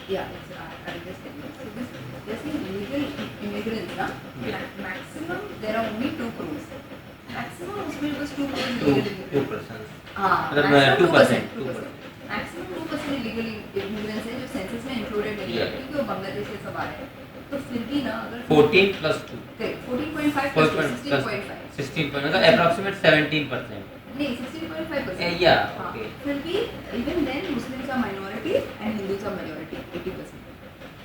Yeah, I will just tell you. So this, they're saying illegal immigrants, na, Yeah. maximum there are only 2 crores. Maximum उसमें बस 2 crores Two illegal immigrants. two persons. हाँ, मतलब maximum 2%. 2%. Maximum 2% illegal immigrants हैं जो census में included नहीं है Yeah. क्योंकि वो बांग्लादेश से सब आ रहे हैं. तो फिर भी ना अगर 14 plus 2. correct, 14.5 plus 16.5. 16 मतलब approximate 17%. नहीं 16.5%. Yeah, हाँ, okay. फिर भी even then Muslims are minority and Hindus are majority 80%.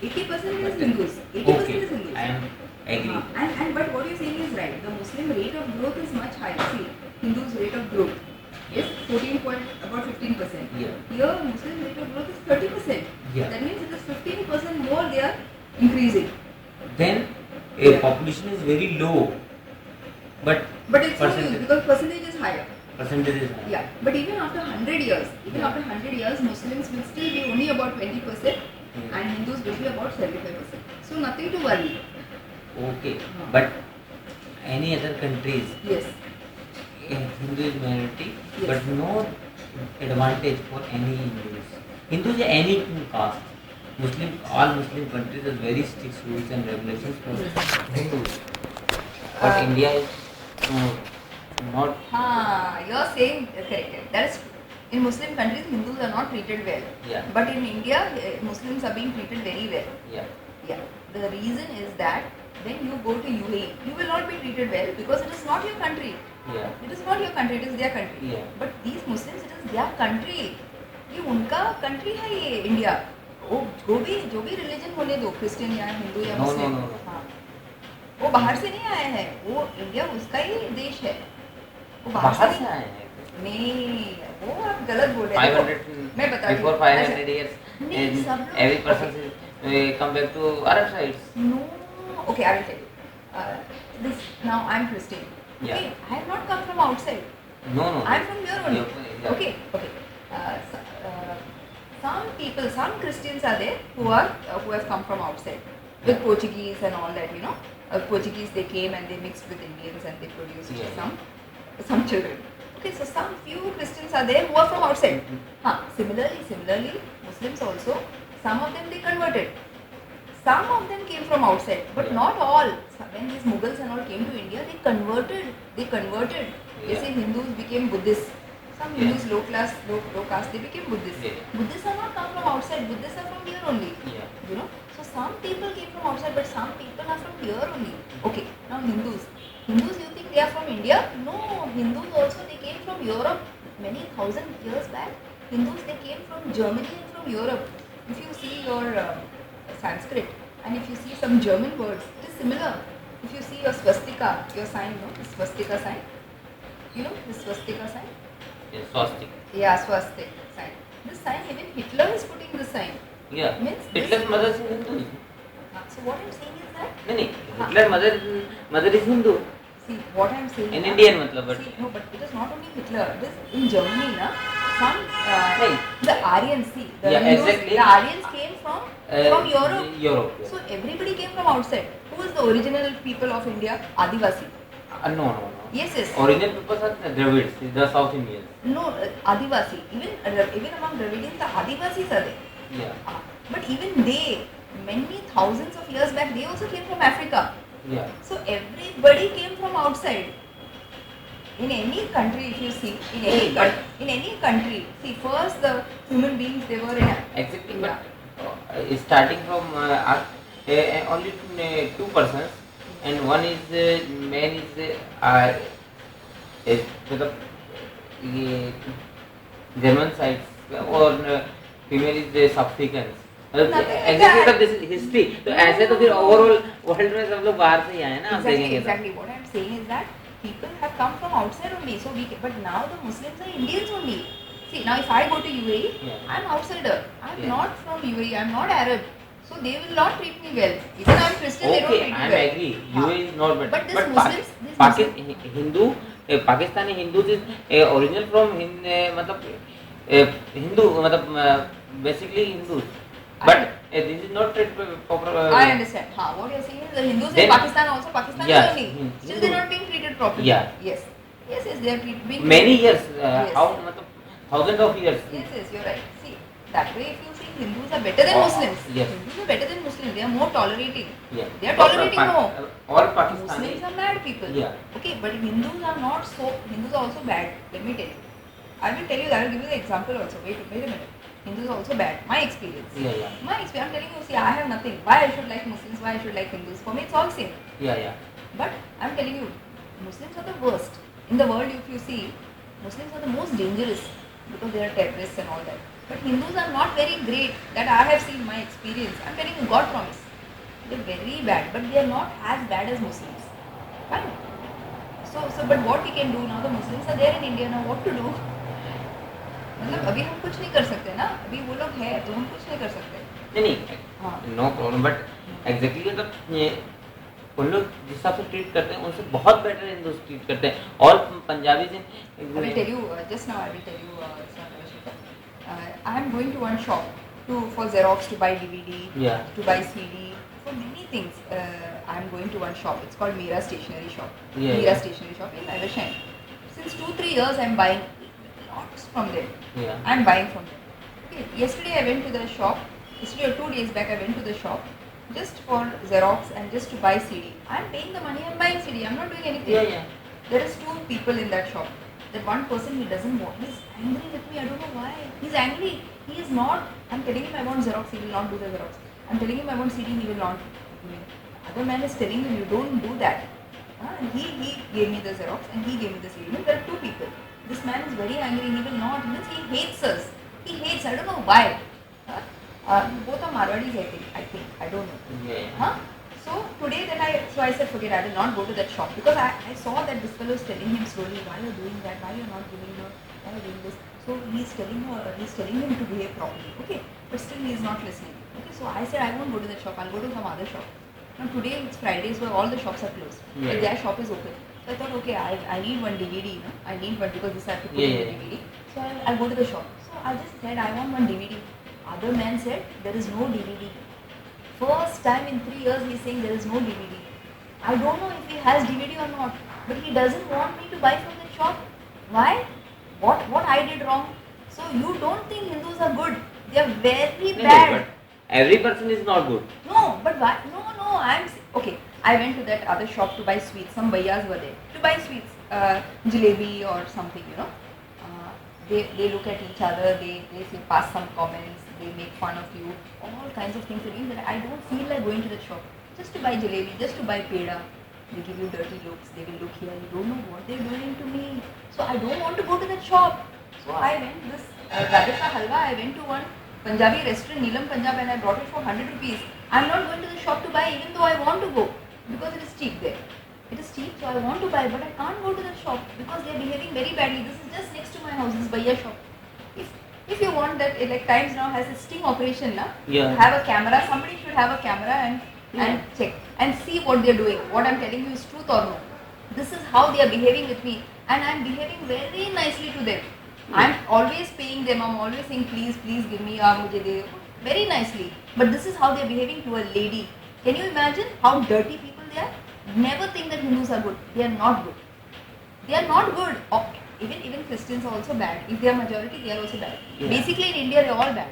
80% is Hindus. 80% Okay, is Hindus. I am agree. And but what you're saying is right. The Muslim rate of growth is much higher. See, Hindus rate of growth is about 15%. Yeah. Here Muslim rate of growth is 30%. Yeah. That means it is 15% more they are increasing. Then Yeah. population is very low, but But it's no use percentage because percentage is higher. percentage is high. Yeah. But even after 100 years, Yeah. after 100 years, Muslims will still be only about 20% Yeah. and Hindus will be about 75%. So nothing to worry. Okay, Huh. but any other countries, Yes. Hindu is minority, Yes. but no advantage for any Hindus. Hindus is any caste. All Muslim countries have very strict rules and regulations for Hindus. But India is not. You're saying correct. That is true. In Muslim countries, Hindus are not treated well. Yeah. But in India, Muslims are being treated very well. Yeah. Yeah. The reason is that when you go to UAE, you will not be treated well because it is not your country. Yeah. It is not your country, it is their country. Yeah. But these Muslims, it is their country. ये उनका country है ये India. वो जो भी religion होने दो, Christian या हिंदू या No, मुस्लिम. no, no, no. हाँ. वो बाहर से नहीं आए हैं. वो इंडिया उसका ही देश है. वो बाहर से नहीं- आए हैं. नहीं, वो आप गलत बोल रहे हैं. 500 मैं बता रही हूँ. before 500 years, नहीं, and सब लोग- every person is come back to Arab sides. No. Okay, I will tell you. This now I am Christian. Yeah. Okay, I have not come from outside. No, no. I am from here only. Yeah. Okay. Some people, some Christians are there who have come from outside with Portuguese and all that. Portuguese they came and they mixed with Indians and they produced Yeah. some children. Okay, so some few Christians are there who are from outside. Similarly, Muslims also. Some of them they converted. Some of them came from outside, but Yeah. not all. When these Mughals and all came to India, they converted. They say Hindus became Buddhists. Some Yeah. Hindus low caste, they became Buddhists. Yeah. Buddhists are not come from outside. Buddhists are from here only. Yeah. So some people came from outside, but some people are from here only. Okay, now Hindus, you think they are from India? No, Hindus also they came from Europe many thousand years back. Hindus they came from Germany and from Europe. If you see your Sanskrit and if you see some German words, it is similar. If you see your swastika, your sign, the swastika sign. The swastika sign? Yes, swastika. Yeah, swastika sign. This sign, even Hitler is putting this sign. Yeah. Means this- Hitler's mother is Hindu. So what I'm saying is that, No. Hitler's mother is Hindu. see, what I'm saying In is Indian matlab, but see, no, but it is not only Hitler. It is in Germany, na. Some Nahin. the Aryans, see, the Yeah, Hindus, exactly. the Aryans came from Europe. Europe. Yeah. So everybody came from outside. Who is the original people of India? Adivasi. No. Yes. Original people are Dravids, the South Indians. No, Adivasi. Even among Dravidians, the Adivasis are there. Yeah. But even they, many thousands of years back, they also came from Africa. Yeah. So everybody came from outside. In any country, if you see, in any country, see, first the human beings they were in. Exactly. Yeah. But starting from only two persons, and one is man is मतलब German side और female is Africans. Exactly this is history. तो ऐसे तो फिर overall world में सब लोग बाहर से ही आए ना. आप देखेंगे Exactly. What I'm saying is that people have come from outside only. So but now the Muslims are Indians only. See, now if I go to UAE, Yeah. I'm outsider. I'm Yeah. not from UAE. I'm not Arab. So they will not treat me well. Even I'm Christian, they don't Okay, treat me I well. agree. UAE is not bad. But this Muslims, Hindu, Pakistani Hindus is original from मतलब Hindu मतलब basically Hindus. But this is not proper. I understand. What you're saying is the Hindus in Then- Pakistan also Pakistan Yes, only. Hindu. Still they're not being treated properly. Yeah. Yes, they are being Many years. Yes. How मतलब thousands of years. Yes, you're right. See, that way if you see think Hindus are better than Muslims. Yes. Hindus are better than Muslims. They are more tolerating. Yeah. They are tolerating more. All Pakistani. Muslims are mad people. Yeah. Okay, but Hindus are not so. Hindus are also bad. Let me tell you. I will tell you. I will give you the example also. Wait a minute. Hindus are also bad. My experience. Yeah. My experience. I'm telling you. See, I have nothing. Why I should like Muslims? Why I should like Hindus? For me, it's all same. Yeah. But I'm telling you, Muslims are the worst in the world. If you see, Muslims are the most dangerous because they are terrorists and all that. But Hindus are not very great. That I have seen my experience. I'm telling you, God promise. They're very bad, but they are not as bad as Muslims. Fine. But what we can do now? The Muslims are there in India now. What to do? मतलब अभी हम कुछ नहीं कर सकते ना. अभी वो लोग हैं तो हम कुछ नहीं कर सकते. नहीं नो प्रॉब्लम बट एग्जैक्टली मतलब ये उन लोग जिस हिसाब से ट्रीट करते हैं उनसे बहुत बेटर हिंदूज ट्रीट करते हैं और पंजाबी से I will tell you just now. I will tell you, I am going to one shop for Xerox to buy DVD, Yeah. to buy CD, for many things. I am going to one shop. It's called Meera Stationery Shop. Yeah, Meera yeah. Stationery Shop in Evershan. Since 2-3 years, I am buying lots from them. Yeah. I am buying from them. Okay. Yesterday I went to the shop. Yesterday or 2 days back, I went to the shop just for Xerox and just to buy CD. I am paying the money. I am buying CD. I am not doing anything. Yeah. There is 2 people in that shop. That one person, he doesn't want. He's angry with me. I don't know why. He's angry. He is not. I'm telling him I want Xerox. He will not do the Xerox. I'm telling him I want CD. He will not do it. Other man is telling him you don't do that. And he gave me the Xerox and he gave me the CD. Means there are 2 people. This man is very angry. He will not. Means he hates us. He hates. I don't know why. Both are Marwadis, I think. I don't know. Yeah. So today I said forget, I will not go to that shop because I saw that this fellow is telling him slowly, why you are doing that, why you are not doing that, why you are doing this. So he's telling him to behave properly, okay, but still he is not listening. Okay, so I said I won't go to that shop, I'll go to some other shop. Now today it's Friday, so all the shops are closed, but their shop is open. So I thought, okay, I need one DVD, I need one because this I have to put in the DVD. So I'll go to the shop. So I just said I want one DVD. Other man said there is no DVD. First time in 3 years he is saying there is no DVD. I don't know if he has DVD or not, but he doesn't want me to buy from that shop. Why? What I did wrong? So you don't think Hindus are good? They are very bad. But every person is not good. No, but why? No. Okay. I went to that other shop to buy sweets. Some bhaiyas were there to buy sweets, jalebi or something. They look at each other. They say pass some comments. They make fun of you. All kinds of things they're doing. But I don't feel like going to the shop just to buy jalebi, just to buy peda. They give you dirty looks. They will look here. You don't know what they're doing to me. So I don't want to go to that shop. So I went this Rajasthan halwa. I went to one Punjabi restaurant, Neelam Punjab, and I brought it for 100 rupees. I'm not going to the shop to buy even though I want to go because it is cheap there. It is cheap, so I want to buy, but I can't go to the shop because they are behaving very badly. This is just next to my house. This bhaiya shop. If you want that, like Times now has a sting operation, na? Yeah. Have a camera. Somebody should have a camera and check and see what they are doing. What I'm telling you is truth or no. This is how they are behaving with me, and I'm behaving very nicely to them. I'm always paying them. I'm always saying please give me mujhe de very nicely. But this is how they are behaving to a lady. Can you imagine how dirty people they are? Never think that Hindus are good. They are not good. They are not good. Even Christians are also bad. If they are majority, they are also bad. Yeah. Basically, in India, they are all bad.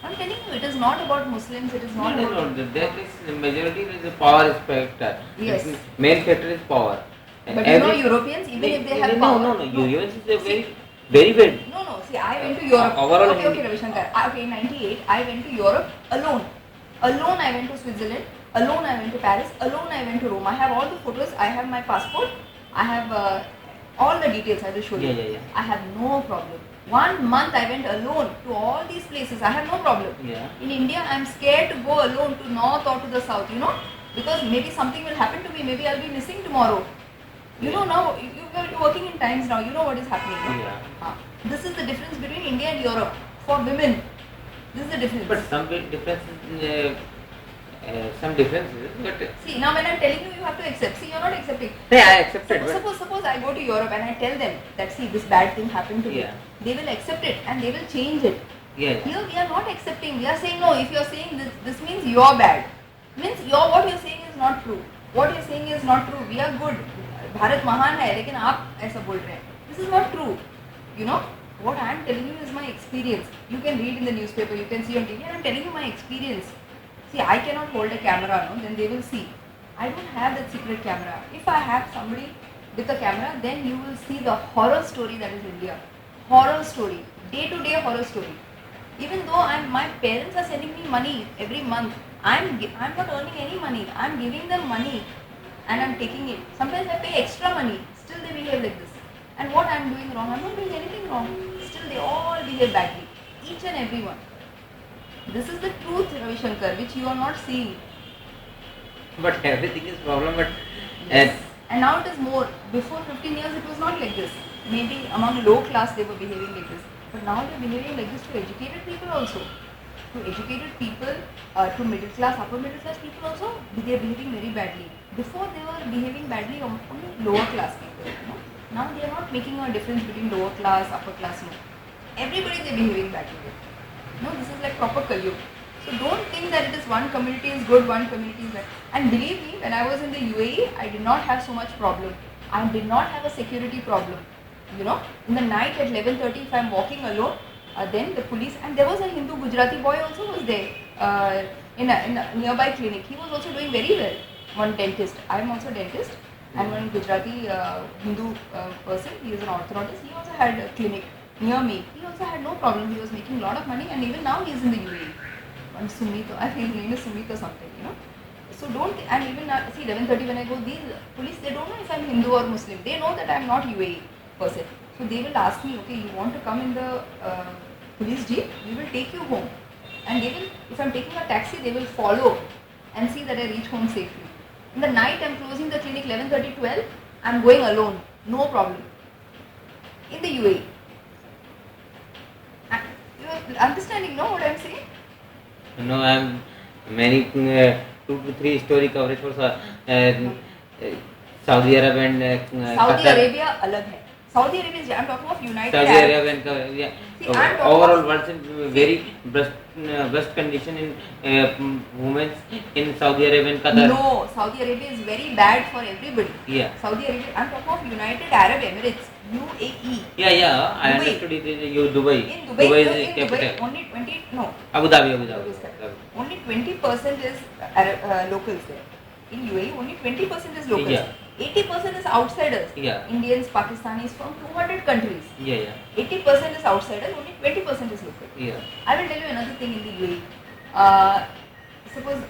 I'm telling you, it is not about Muslims. It is not about. There is majority is a power factor. Yes. Main factor is power. But Europeans, even if they have power. No. Europeans is a very bad. No. See, I went to Europe. Overall, okay, Ravi Shankar. Okay, in '98, I went to Europe alone. Alone, I went to Switzerland. Alone, I went to Paris. Alone, I went to Rome. I have all the photos. I have my passport. I have all the details. I will show you. Yeah. I have no problem. 1 month I went alone to all these places. I have no problem. Yeah. In India, I am scared to go alone to north or to the south. Because maybe something will happen to me. Maybe I'll be missing tomorrow. Now you're working in Times now. You know what is happening. No? Yeah. This is the difference between India and Europe for women. This is the difference. But some differences. But see, now when I'm telling you, you have to accept. See, you're not accepting. Yeah, I accepted. Suppose I go to Europe and I tell them that see this bad thing happened to me. They will accept it and they will change it. Yeah. Here we are not accepting. We are saying no. If you are saying this means you are bad. Means what you are saying is not true. What you are saying is not true. We are good. Bharat महान है लेकिन आप ऐसा बोल रहे हैं. This is not true. What I am telling you is my experience. You can read in the newspaper, you can see on TV, and I am telling you my experience. See, I cannot hold a camera, no, then they will see. I don't have that secret camera. If I have somebody with a camera, then you will see the horror story that is India. Horror story, day-to-day horror story. Even though my parents are sending me money every month, I'm not earning any money. I'm giving them money, and I'm taking it. Sometimes I pay extra money. Still they behave like this. And what I'm doing wrong? I'm not doing anything wrong. Still they all behave badly. Each and every one. This is the truth, Ravi Shankar, which you are not seeing. But everything is problem. But Yes. And now it is more. Before 15 years it was not like this. Maybe among low class they were behaving like this. But now they are behaving like this to educated people also. To educated people, to middle class, upper middle class people also, they are behaving very badly. Before they were behaving badly only lower class people. You know? Now they are not making a difference between lower class, upper class. No. Everybody they are behaving badly with. No, this is like proper Kalyug. So don't think that it is one community is good, one community is bad. And believe me, when I was in the UAE, I did not have so much problem. I did not have a security problem. You know, in the night at 11:30, if I am walking alone, then the police, and there was a Hindu Gujarati boy also was there in a nearby clinic. He was also doing very well. One dentist. I am also dentist. And one Gujarati Hindu person, he is an orthodontist. He also had a clinic near me. He also had no problem. He was making a lot of money, and even now he is in the UAE. One Sumit, I think his name is Sumit or something. You know. So don't, and even see 11:30 when I go, these police, they don't know if I'm Hindu or Muslim. They know that I'm not UAE person. So they will ask me, okay, you want to come in the police jeep? We will take you home. And they will, if I'm taking a taxi, they will follow and see that I reach home safely. In the night, I'm closing the clinic 11:30, 12. I'm going alone, no problem. In the UAE. And you are understanding, no, what I'm saying? no, I'm many 2 to 3 story coverage for Saudi Arabia and Saudi Qatar. Arabia alag hai. Saudi Arabia is, I'm talking of United Saudi Arab. Arabia and yeah, See, I'm talking overall of- world's in very best condition in women in Saudi Arabia and Qatar. No, Saudi Arabia is very bad for everybody. Yeah. Saudi Arabia, I'm talking of United Arab Emirates, UAE. Yeah, I Dubai. understood it. You Dubai. In Dubai, Dubai is no, the in capital. Dubai, only 20, no, Abu Dhabi. Dubai is capital. Only 20% is locals there. In UAE, only 20% is locals. Yeah. 80% is outsiders. Yeah. Indians, Pakistanis from 200 countries. Yeah. 80% is outsiders, only 20% is local. Yeah. I will tell you another thing in the UAE. Suppose,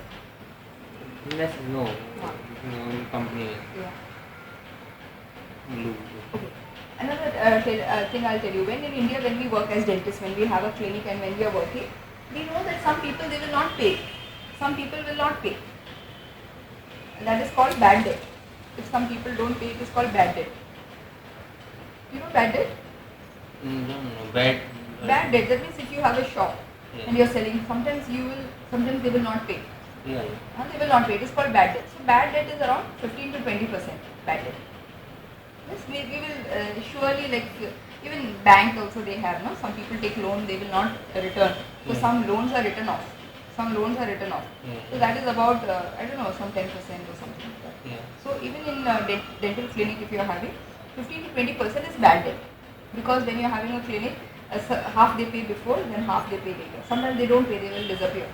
Yes, no. Huh. No company. yeah. Blue. Okay. Another thing I'll tell you, when in India, when we work as dentists, when we have a clinic and when we are working, we know that some people they will not pay. Some people will not pay. That is called bad debt. If some people don't pay, it is called bad debt. You know bad debt? No. Bad. Bad debt, that means if you have a shop Yeah. and you are selling, sometimes they will not pay. Yeah. They will not pay. It is called bad debt. So bad debt is around 15 to 20% bad debt. Yes, we will surely, like even bank also they have, no? Some people take loan, they will not return. So Yeah. some loans are written off. Some loans are written off. Yeah. So that is about, I don't know, some 10% or something like that. Yeah. So even in dental clinic, if you are having 15 to 20% is bad debt, because when you are having a clinic, half they pay before, then half they pay later. Sometimes they don't pay, they will disappear.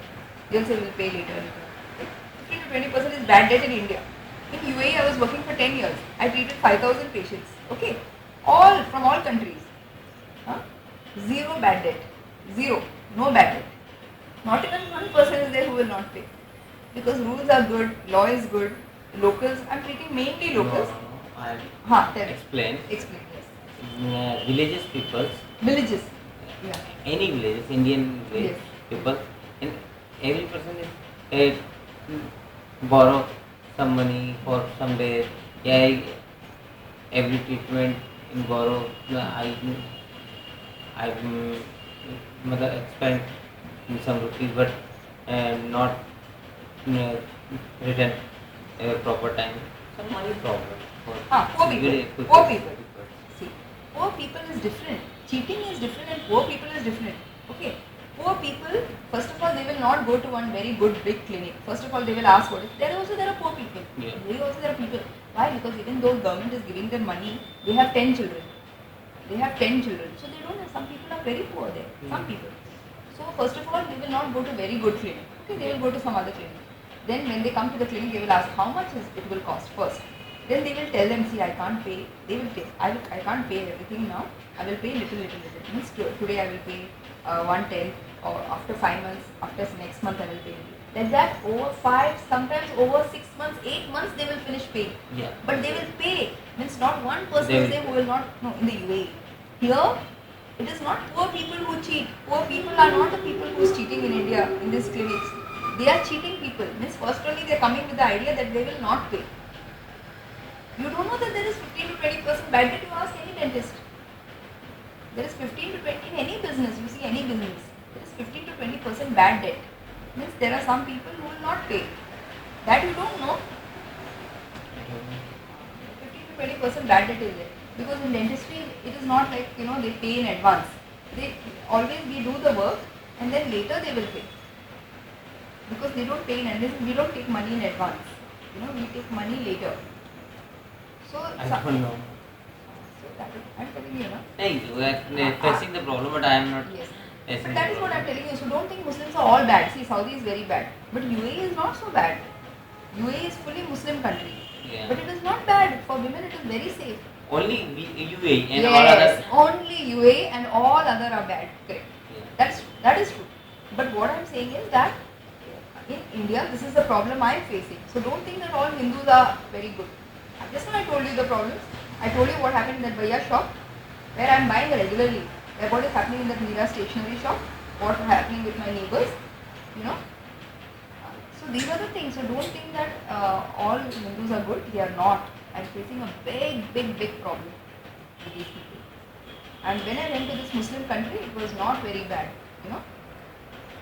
They'll say we'll pay later. 15 to 20% is bad debt in India. In UAE, I was working for 10 years. I treated 5,000 patients. Okay, all from all countries. Zero bad debt. Zero. No bad debt. Not even 1% is there who will not pay. Because rules are good, law is good, locals, I'm treating mainly locals. No. I Tell me. explain. Explain, yes. Villages people. Villages. Yeah. Any villages, Indian village Yes. people, and every person is borrow some money for some days. Yeah, every treatment in borrow. I mother expend in some rupees, but not written proper time. Some money problem. Poor people. Village Poor people. See, poor people is different. Cheating is different and poor people is different. Okay. Poor people, first of all, they will not go to one very good big clinic. First of all, they will ask what is. There are poor people. Yeah. There are people. Why? Because even though government is giving them money, they have 10 children. They have 10 children. So they don't have, some people are very poor there. Some people. So first of all, they will not go to very good clinic. Okay, they will go to some other clinic. Then when they come to the clinic, they will ask how much it will cost first. Then they will tell them, see, I can't pay. They will pay. I can't pay everything now. I will pay little. Means today I will pay 1/10, or after 5 months, after next month I will pay. Like that, over 5, sometimes over 6 months, 8 months they will finish paying. Yeah. But they will pay. Means not one person They is will there who will not. No, in the UAE. Here, it is not poor people who cheat. Poor people are not the people who is cheating in India in these clinics. They are cheating people. Means first only they are coming with the idea that they will not pay. You don't know that there is 15 to 20% bad debt. You ask any dentist. There is 15 to 20 in any business. You see any business. There is 15 to 20% bad debt. Means there are some people who will not pay. That you don't know. 15 to 20% bad debt is there. Because in dentistry, it is not like, they pay in advance. They always, we do the work and then later they will pay. Because they don't pay in advance, we don't take money in advance. We take money later. So, I don't know. So that is, I'm telling you, Thank you. Facing the problem, but I am not. Yes. facing But the that is what problem. I'm telling you. So don't think Muslims are all bad. See, Saudi is very bad. But UAE is not so bad. UAE is fully Muslim country. Yeah. But it is not bad. For women it is very safe. Only UAE and yes, all others. only UAE and all other are bad. Correct. Yeah. That is true. But what I'm saying is that in India, this is the problem I'm facing. So don't think that all Hindus are very good. Just now I told you the problems. I told you what happened in that Bhaiya shop, where I'm buying regularly. Like what is happening in that Mira stationery shop, what is happening with my neighbors, So these are the things. So don't think that all Hindus are good. They are not. I'm facing a big problem with these people. And when I went to this Muslim country, it was not very bad,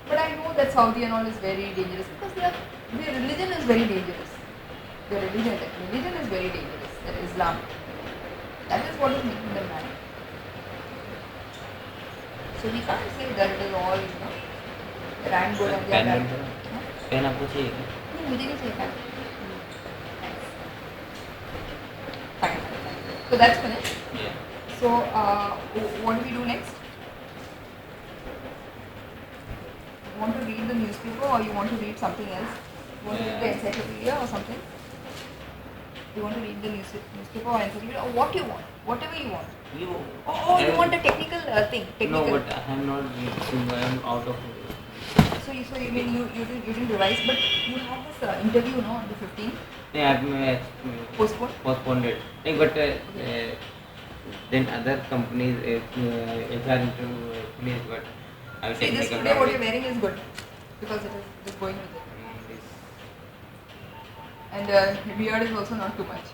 But I know that Saudi and all is very dangerous because their religion is very dangerous. Their religion is very dangerous. That Islam. That is what is making them mad. So we can't say that it is all, that I am good and they are bad. Pen आपको चाहिए क्या? नहीं, मुझे नहीं चाहिए pen. Fine. So that's finished. Yeah. So what do we do next? You want to read the newspaper or you want to read something else? You want to read the encyclopedia or something? You want to read the newspaper or encyclopedia or what you want? Whatever you want. You want a technical thing? Technical. No, but I am not reading. I am out of. So you mean you didn't revise, but you have this interview, no, on the 15th? Yeah, I have postponed it. But then other companies, HR companies, but I will See, this technical today what knowledge. you're wearing is good because it is just going with it. And beard is also not too much.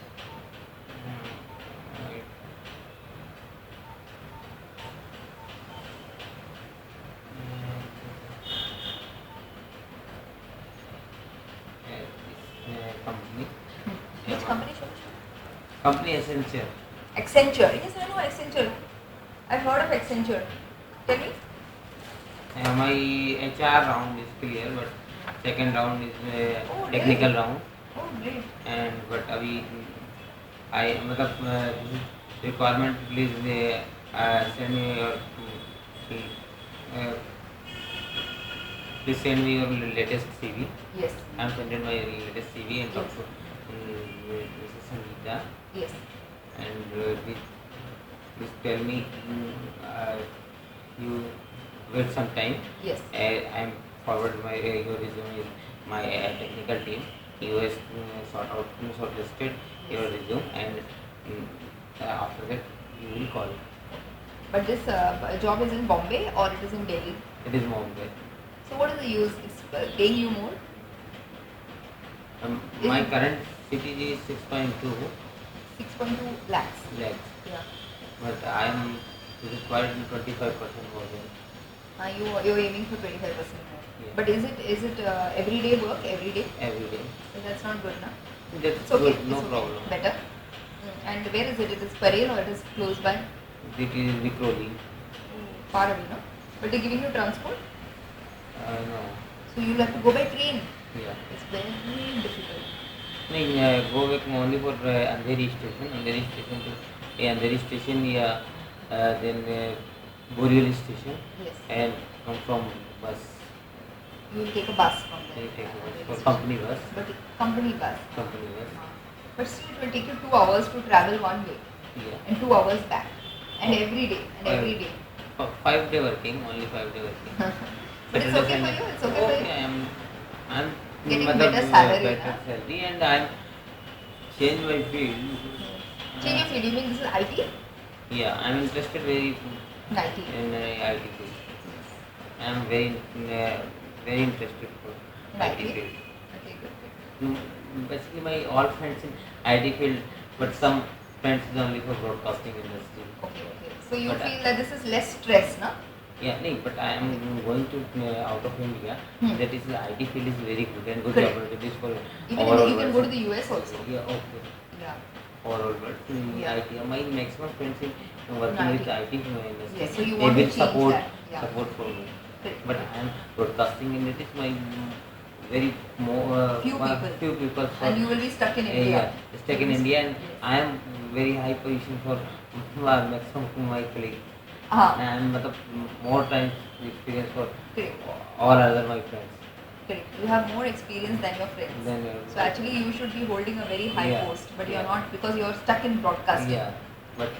Company. Which company should Company Essential. Accenture. Yes, I know Accenture. I've heard of Accenture. Tell me. My HR round is clear, but second round is technical really? round. Oh, great. And but अभी I मतलब requirement please send me your please send me your latest CV. Yes. I am sending my latest CV and talk to Mrs. Sangeeta. Yes. And please tell me you wait some time. Yes. I am forward my your resume with my technical team. You has shortlisted your resume and after that you will call. But this job is in Bombay or it is in Delhi? It is Mumbai. So what is the use? It's paying you more? My current CTG is 6.2 6.2 lakhs. lakhs, Yeah. but I am required 25% more than You're aiming for 25% more. Yeah. But is it everyday work every day? every day. So that's not good, na? That's It's okay. good, no it's okay. problem. Better. And where is it? It is Parel or it is close by? It is Vikhroli. Far away, no? But they're giving you transport? No. So you'll have to go by train. Yeah. It's very difficult. नहीं go back only for Andheri station to Andheri station या then Borivali station, Yes. and come from bus. You will take a bus from They there. take a bus Railway for station. company bus. But company bus. Company bus. But still it will take you 2 hours to travel one way Yeah. and 2 hours back. And Oh. every day. And every day. 5 day working, only 5 day working. But it's okay for you? It's okay for you? I'm Getting matlab, better salary, better na? salary, and I'm change my field. Change your field. You mean this is IT? Yeah, I'm interested very In IT. in IT field. I'm very interested for In IT IT? field. Okay, good. Basically, my all friends in IT field, but some friends is only for broadcasting industry. Okay, okay. So you But feel that this is less stress, no? Yeah, no, but I am going to out of India. Hmm. That is, the IT field is very good and good Correct. opportunities for Even overall you can world. go to the US also. Yeah, okay. Yeah. Overall world. Yeah. IT. My maximum friends in working In with IT. IT industry. Yes, so you They want to will change support that. Yeah. support for me. Correct. But I am broadcasting, and it is my very more Few people. few people for And you will be stuck in India. yeah, stuck in India, and I am very high position for maximum to my colleague. And more time experience for Correct. all other my friends. Correct. You have more experience than your friends. Then So actually you should be holding a very high Yeah. post, but you are Yeah. not because you are stuck in broadcasting. Yeah, but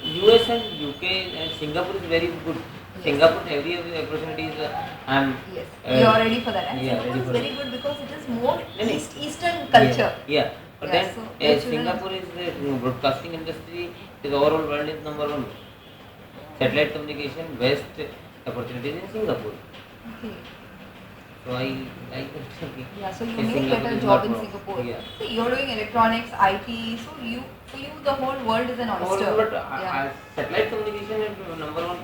US and UK and Singapore is very good. Yes. Singapore every opportunity is I'm Yes. You are ready for that. And yeah, Singapore ready is for very it. good because it is more No. Eastern culture. Yeah. But Yeah, then so your children Singapore is the broadcasting industry is overall world is number one. Satellite communication best opportunities in Singapore. Okay. So I like Yeah, so you in may Singapore get a is job not in wrong. Singapore. Yeah. See, you're doing electronics, IT, so for you the whole world is an oyster. But Yeah. satellite communication is number one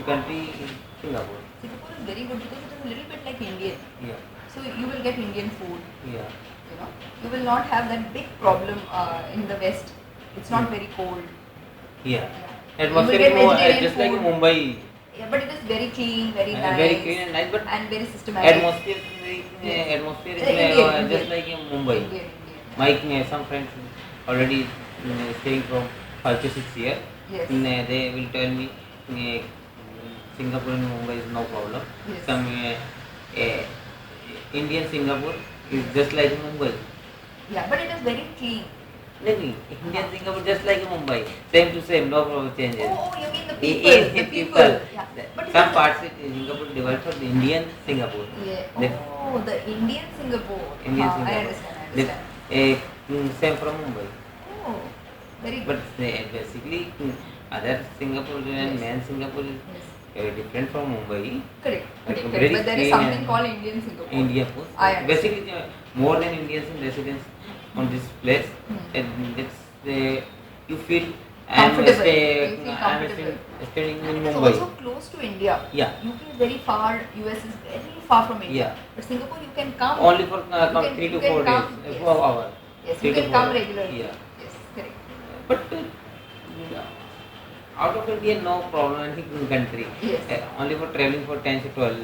country in Singapore. Singapore is very good because it is a little bit like Indian. Yeah. So you will get Indian food. Yeah. You know, you will not have that big problem in the West. It's not very cold. Yeah. Yeah. Atmosphere You will is get more vegetarian just like food. Mumbai. Yeah, but it is very clean, very nice. Very clean and nice, but and very systematic. atmosphere Yes. atmosphere is Indian, just Indian. like in Mumbai. Indian. My some friends already staying from 5 to 6 years. Yes. They will tell me Singapore and Mumbai is no problem. Yes. Some Indian Singapore is just like Mumbai. Yeah, but it is very clean. No, Indian Singapore just like Mumbai, same to same, no problem changes. Oh, you mean the people? The people. Yeah. But Some it is- parts in Singapore divided for the Indian Singapore. Yeah. They- Oh, the Indian Singapore. Indian I Singapore. understand. I understand. Same from Mumbai. Oh, very But good. basically, other Singapore and Yes. main Singapore is Yes. different from Mumbai. Correct. Like Correct. very But there is clean something and- called Indian Singapore. India Post. I understand. Basically, more than Indians in residence on this place, and it's you feel Comfortable. You feel I'm comfortable. staying in It's Mumbai. also close to India. Yeah. UK is very far. US is very far from India. Yeah. But Singapore you can come. Only for You can- 3 to you can 4 come, days, yes. 4 hours. Yes, 3 you to can 4 come hours. regularly. Yeah. Yes, correct. But out of India, no problem. Any country. Yes. Only for traveling for 10 to 12,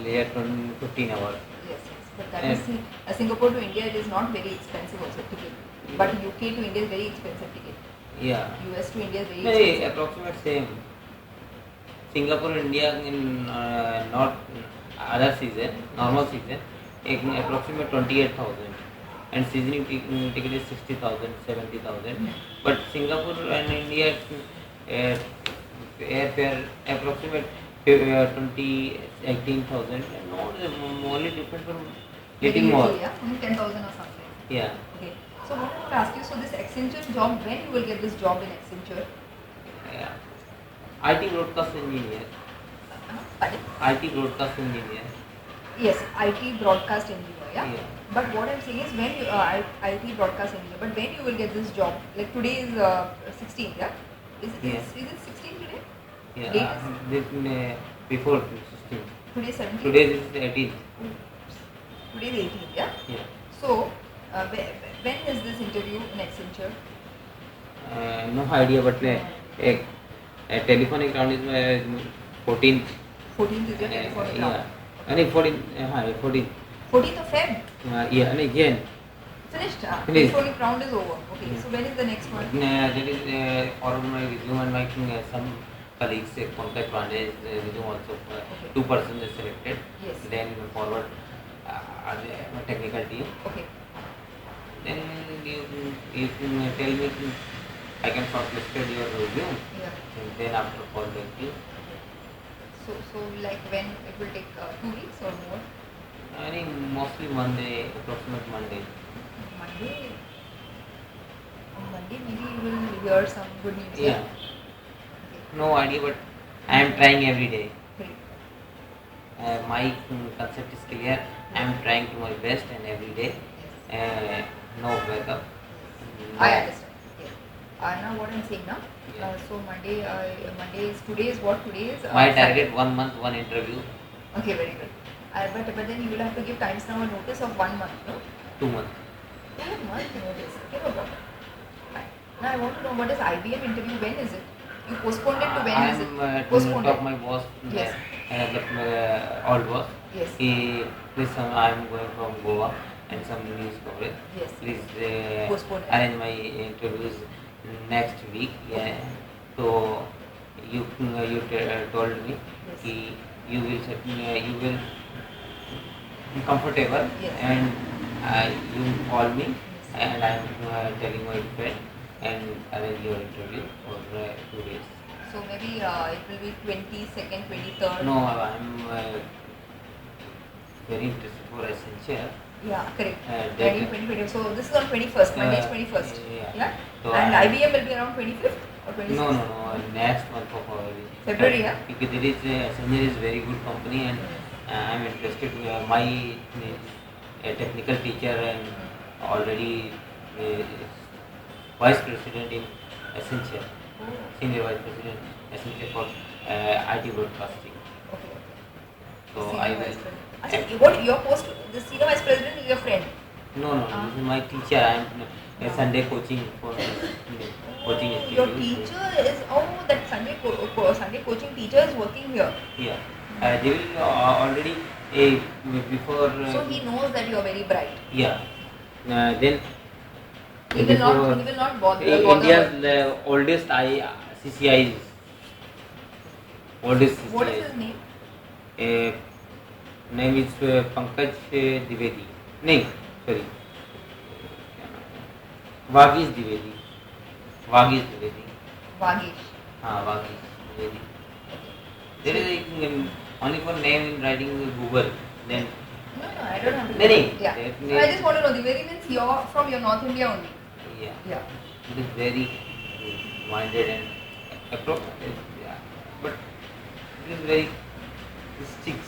15 hours. Yes, yes. But that And- is see, Singapore to India it is not very expensive also ticket. But UK to India is very expensive ticket. Yeah. US to India is very No, expensive. approximate same. Singapore, India in not other season, normal season, approximate 28,000, and seasoning ticket is 60,000, 70,000. But Singapore and India airfare approximate 18,000, and no, only different from Very little more. little, yeah, only 10,000 or something. Yeah. Okay. So what I want to ask you, so this Accenture job, when you will get this job in Accenture? Yeah. IT broadcast engineer. Pardon? IT broadcast engineer. Yes, IT broadcast engineer, yeah? Yeah. But what I'm saying is when you, IT broadcast engineer, but when you will get this job, like today is 16th, yeah? Yeah. Is it 16 today? Yeah. Latest? This, before 16. Today is 17th? Today is 18th. Today is 18th, yeah? Yeah. So, when is this interview in Accenture? No idea, but a telephonic round is 14th. 14th is your telephonic Yeah. round. And 14th. 14th. 14th of Feb? Yeah. And again, Finished? Finished. Electronic round is over. Okay, so when is the next one? That is forward my resume and my some colleagues contact one is resume also. Okay. 2 persons is selected. Yes. Then forward technical team. Okay. Then you can tell me I can shortlisted your resume. Yeah. And then after call back you. So like when it will take 2 weeks or more? I think mostly Monday, approximate Monday. Monday. On Monday maybe you will hear some good news. Yeah. Okay. No idea, but I am trying every day. Great. My concept is clear. I am trying to my best and every day. Yes. No backup. I understand. Yes. Now what I'm saying now. Yeah. So Monday is today is what today is. My Friday. target 1 month, 1 interview. Okay, very good. But then you will have to give times now a notice of 1 month, no? 2 months. 2 months notice. Okay, no problem. Fine. Now I want to know what is IBM interview. When is it? You postponed it to when is it? Postponed Talk it. my boss. Yes. Old boss. Yes. Please, I am going from Goa and some news coverage. Yes. Please Postpone it. arrange my interviews next week. Yeah. So you told me Yes. you will comfortable Yes. and you call me Yes. and I am telling my friend and arrange your interview for 2 days. So maybe it will be 22nd, 23rd. No, I am very interested for Accenture. Yeah, correct. That- 2020. So this is on 21st. Monday is 21st. Yeah. So And I- IBM will be around 25th or 26th. No, next month of February, yeah? Because there is Accenture is very good company and I am interested. My technical teacher and already vice president in Accenture, Oh, senior vice president Accenture for IT broadcasting. okay. So Senior I vice will. president. Achha, what your post? The senior vice president is your friend. No, this is my teacher. I am Sunday coaching for coaching Oh, institute. your teacher is that Sunday coaching teacher is working here. Yeah. They will already before. So he knows that you are very bright. Yeah. Then. He will not bother. India's oldest CCI is oldest CCI. What is his name? Name is Pankaj Dwivedi. No, sorry. Vagish Dwivedi. Vagish. Vagish Dwivedi. There is only for name in writing Google. Then. No, I don't have to. No. Yeah. So I just want to know, Dwivedi means you're from your North India only. Yeah. Yeah. It is very minded and appropriate. Yeah. But it is very strict.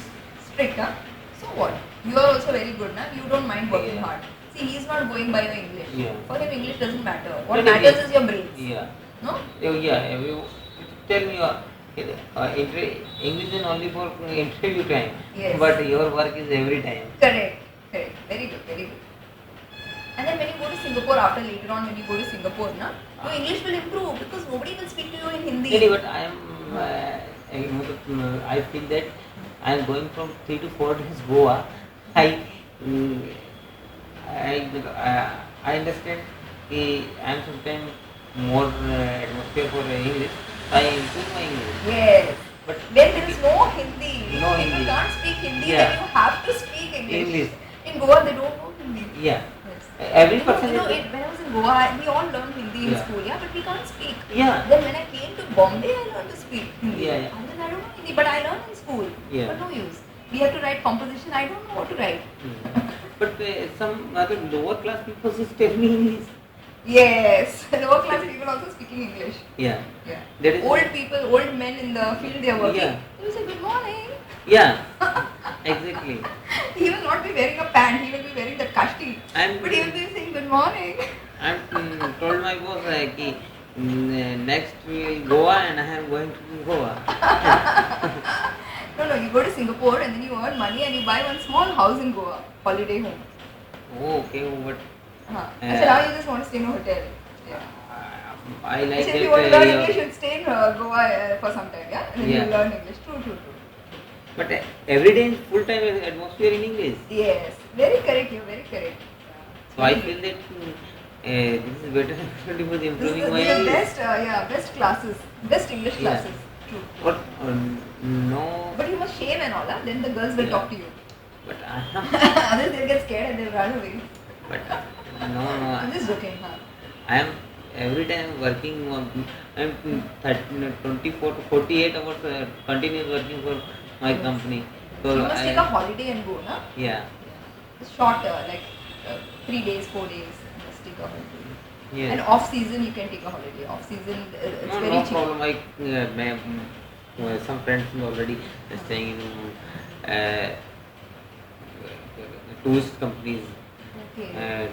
Strict, huh? So what? You are also very good, na? You don't mind working Yeah. hard. See, he's not going by your English. Yeah. For him, English doesn't matter. What But matters is your brains. Yeah. No? Yeah. You tell me English is only for interview time. Yes. But your work is every time. Correct. Very good, very good. And then when you go to Singapore later on when you go to Singapore, na, your English will improve because nobody will speak to you in Hindi. Really, but I am. I feel that I am going from 3 to 4 days Goa. I understand. I am sometimes more atmosphere for English. I improve my English. Yes. But When there is no Hindi, No people Hindi. can't speak Hindi, Yeah. then you have to speak English. English. In Goa, they don't know Hindi. Yeah. Yes. Every person when I is. was in Goa, we all learned Hindi in Yeah. school, yeah, but we can't speak. Yeah. Then when I came to Bombay, I learned to speak Hindi. Yeah. And then I don't know Hindi, but I learned in school. Yeah. But no use. We have to write composition. I don't know what to write. But some other lower class people just tell me English. Yes, lower class people also speaking English. Yeah. Yeah. That is. Old people, old men in the field they are working. Yeah. They will say good morning. Yeah. Exactly. He will not be wearing a pant. He will be wearing the kashti. And But he will be saying good morning. I'm told my boss next we will Goa and I am going to Goa. No, you go to Singapore and then you earn money and you buy one small house in Goa, holiday home. Oh, okay, but So now you just want to stay in a hotel. Yeah. I like So that. if you want to learn English, you should stay in Goa for some time, yeah? And then Yeah. you learn English. True. But every day in full time atmosphere in English. Yes, very correct. You're very correct. So So I feel that this is better opportunity for This is improving the, my these are English. best classes, best English Yeah. classes. True. But no, But you must shave and all, huh? Then the girls will Yeah. talk to you. but I am, Others they'll get scared and they'll run away. but no, I'm just joking, huh? I am every time working on, I'm 30, 24 to 48 hours continuous working for my Yes. company. So So you must take a holiday and go, na? yeah, Short, 3 days, 4 days. Just take a holiday. yes. And off season you can take a holiday. Off season it's No, very no cheap. problem. Some friends already staying in uh, tourist companies. Okay. Uh,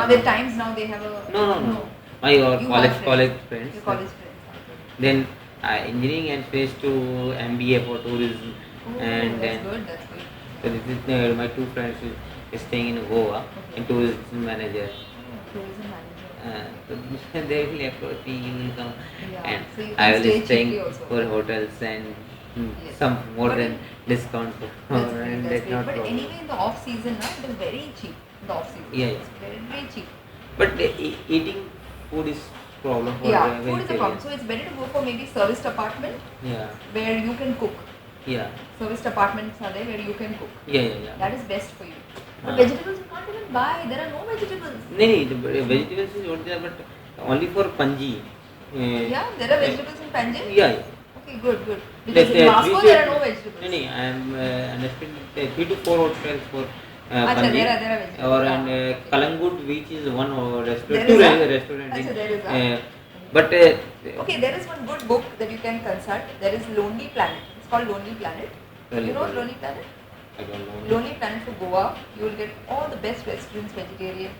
There times now they have a no. My You have college friends. friends. Your college friends. Then engineering and switched to MBA for tourism, Oh, and that's then good. That's good. so this is my two friends is staying in Goa Okay. and tourism manager. Tourism manager. So they will approach me, you will come, Yeah, and so you I can will stay staying cheaply also. for hotels and Yes. some more But than in- discount for That's great. and That's that's great. not But problem. anyway, in the off season, it is very cheap. In the off season. Yeah, It's very, very cheap. But eating food is problem for Yeah, food is a vegetarian. problem. So it's better to go for maybe serviced apartment Yeah, where you can cook. yeah, Serviced apartments are there where you can cook. yeah. That is best for you. But Ah. vegetables you can't even buy. There are no vegetables. No, the vegetables is not there, but only for Panji. Yeah, there are vegetables in Panjim. Yeah. Okay, good. Because in Moscow there are no vegetables. No, I am understanding 3 to 4 hotels for Acha, Panji. there are vegetables. Or and Kalangut beach is one restaurant, There two is a- restaurant. Acha, there is a- But Okay, there is one good book that you can consult. There is Lonely Planet. It's called Lonely Planet. You know Lonely Planet? I don't know. Lonely Planet for Goa. You will get all the best restaurants, vegetarian,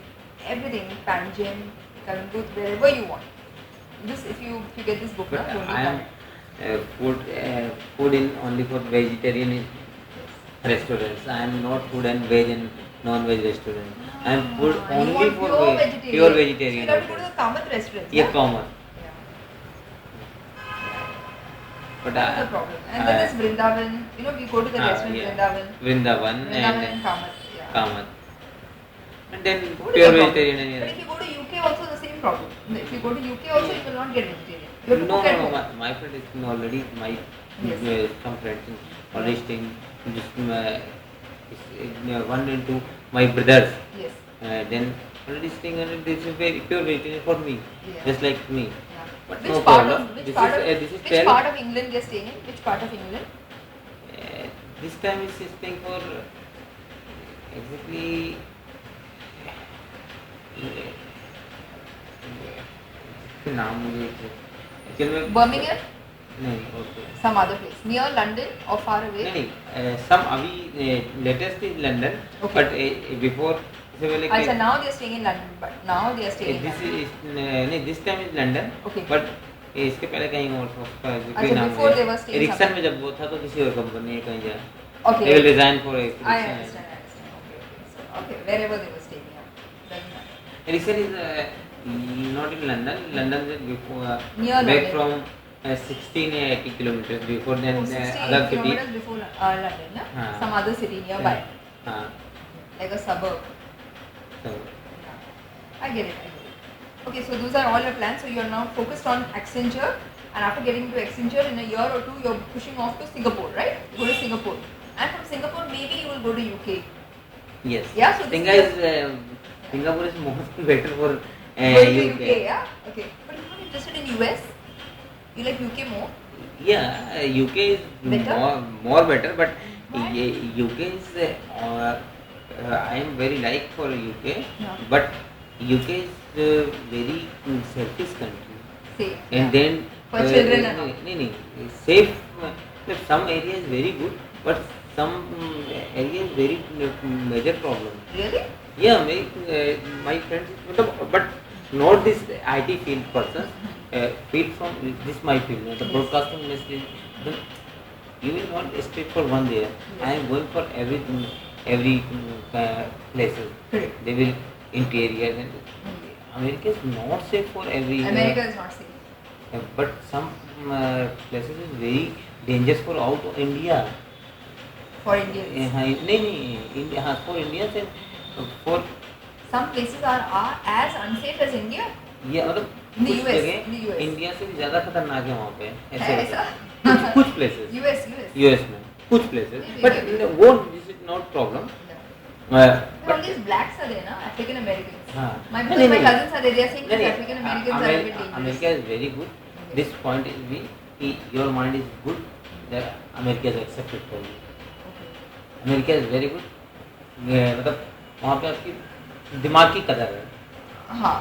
everything, Panjim, Kalangut, wherever you want. This, if you get this book, But na, Lonely I am Planet. food in only for vegetarian restaurants. I am not food and veg and non-veg restaurant. I am food You only want for pure vegetarian. pure So vegetarian. you have to go to the Kamath restaurants. Yeah, common. Yeah. But That's the problem. And then there's Vrindavan. You know, we go to the restaurant Vrindavan. Vrindavan Vrindavan and and Kamath. Yeah. Kamath. And then Go to pure the problem. vegetarian. But if you go to UK also the same problem. If you go to UK also you will not get vegetarian. You have to No, cook at home. my friend is already Yes. some friends already staying just one and two my brothers. Yes. Then already staying and this is very pure vegetarian for me, Yeah. just like me. Yeah. But Which no part problem. of which This part is, of this is which tell- part of England they are staying in? Which part of England? This time is staying for exactly नाम मुझे actually में Birmingham? नहीं okay Some other place. Near London or far away? नहीं some अभी latest is London Okay. But before इससे पहले Acha, now they are staying in London, but now they are staying in this London. Is नहीं this time is London Okay. But इसके पहले कहीं और था, उसका कोई अच्छा, नाम before they were staying Ericsson somewhere. में जब वो था तो किसी और कंपनी है कहीं जा Okay. they will resign for I Ericsson. understand. Okay. Wherever they were staying, yeah. Doesn't matter. Ericsson is not in London. London is before Near back London. from 1680 kilometers before then Oh, 68 other city. kilometers before London, no? हाँ. Some other city nearby, हाँ, like a suburb. so I get it. Okay, so those are all your plans. So you are now focused on Accenture, and after getting to Accenture, in a year or two, you're pushing off to Singapore, right? You go to Singapore, and from Singapore, maybe you will go to UK. yes. Yeah, so this Thing is is Singapore is more better for Going to UK. UK, yeah. Okay, but you're not interested in US. You like UK more. Yeah, UK is Better? more better, but Why? UK is I am very like for UK, Yeah. but UK is very selfish country. Safe. And yeah. then For children and all. no, safe. Some area is very good, but some area is very major problem. Really? Yeah, my friends, but not this IT field person. Field from this my field, the Yes. broadcasting industry. You will not stay for one day. Yes. I am going for everything, every places. Correct. They will interior and America is not safe for every. America is not safe. But some places is very dangerous for out of India. For Indians. नहीं India हाँ for Indians and for some places are as unsafe as India. ये मतलब In the कुछ US, जगह in the US. India से भी ज़्यादा खतरनाक है वहाँ पे ऐसे है होता ऐसा? है। कुछ प्लेसेस US. यूएस में कुछ प्लेसेस Maybe, बट maybe. वो this is not problem All but these blacks are there, na? African Americans. हाँ Because my cousins are there. They are saying that African Americans are a bit dangerous. America is very good this point is we कि your mind is good that America is accepted for you America is very good मतलब वहाँ पे आपकी दिमाग की कदर है हाँ,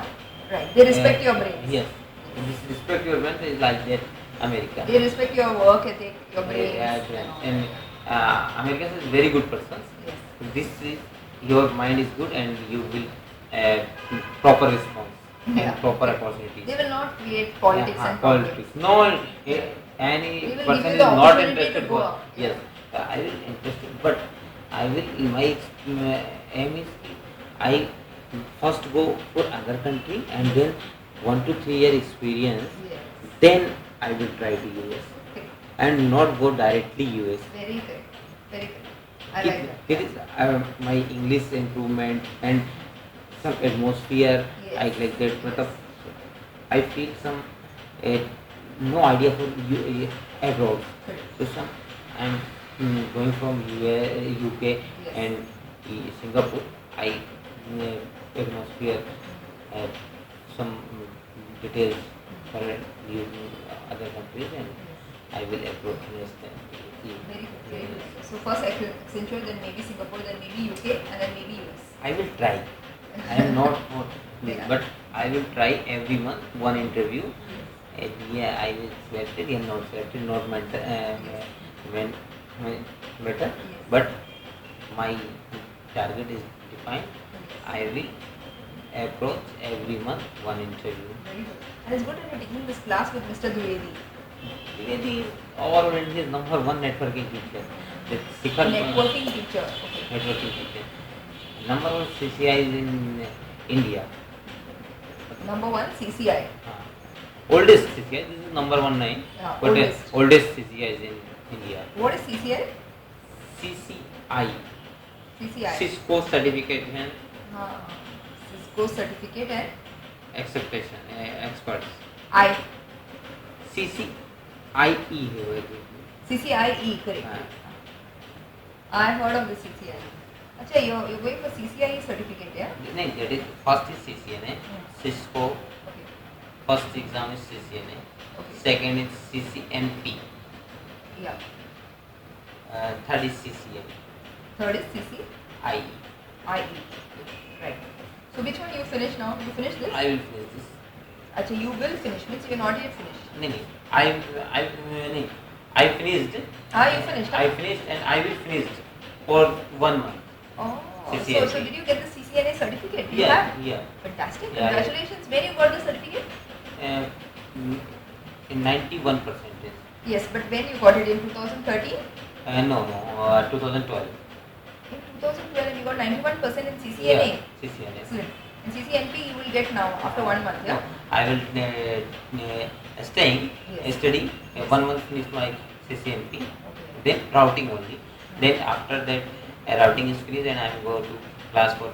right. They respect your brain. Yes. Respect your brain is like that America. They respect your work ethic, your brain. And America is very good person. Yes. This is your mind is good and you will proper response Yeah. and proper opportunities. They will not create politics and politics. No one, any They will person give you is the not opportunity interested. to go For, out. yes, I will interested, but I will. My aim is I first go for other country and then 1 to 3 year experience. Yes. Then I will try to US Okay. and not go directly US. Very good. Very good. I like that. It is my English improvement and some atmosphere. Yes. I like that. But I feel some no idea for abroad. Correct. So some I'm going from UK Yes. and Singapore. I atmosphere some details for other countries and I will approach them. Very good. Very good. So first Accenture, then maybe Singapore, then maybe UK, and then maybe US. I will try. I am not, Yeah. but I will try every month one interview. And yeah, I will selected. Yeah, not selected. Not matter. When matter. Yes. But my target is defined. I will approach every month one interview. Very good. And it's good that you're taking this class with Mr. Dwivedi. Dwivedi is all India's number one networking teacher. The Shikhar Networking teacher. Okay. networking teacher. Number one CCI is in India. Number one, CCI. Oldest CCI. This is number 1 9. Yeah, But oldest. oldest CCI is in India. What is CCI? CCI. CCI. Cisco certification Cisco certificate and acceptation experts. I. CCIE है वो एक. CCIE, correct. हाँ. I heard of the CCI. अच्छा, you're going for CCIE certificate, yeah? नहीं, that is first is CCNA. Cisco Okay. first exam is CCNA. Okay. Second is CCNP. Yeah. Third is CCI. Third is CCIE. Right. So which one you finish now? You finish this? I will finish this. Achha, you will finish. Means you're not yet finished. नहीं, I finished. You finished. I finished and I will finish for 1 month. Oh. CCNP. So did you get the CCNA certificate? You Yeah, have? yeah. Fantastic. Yeah. Congratulations. When you got the certificate? In 91%. Yes, but when you got it in 2013? No, 2012. In 2012 you got 91% in CCNA. Yeah, CCNA. Excellent. In CCNP you will get now after 1 month, yeah? I will study 1 month finish my CCNP, Okay. then routing only. Then after that routing is finished and I will go to class for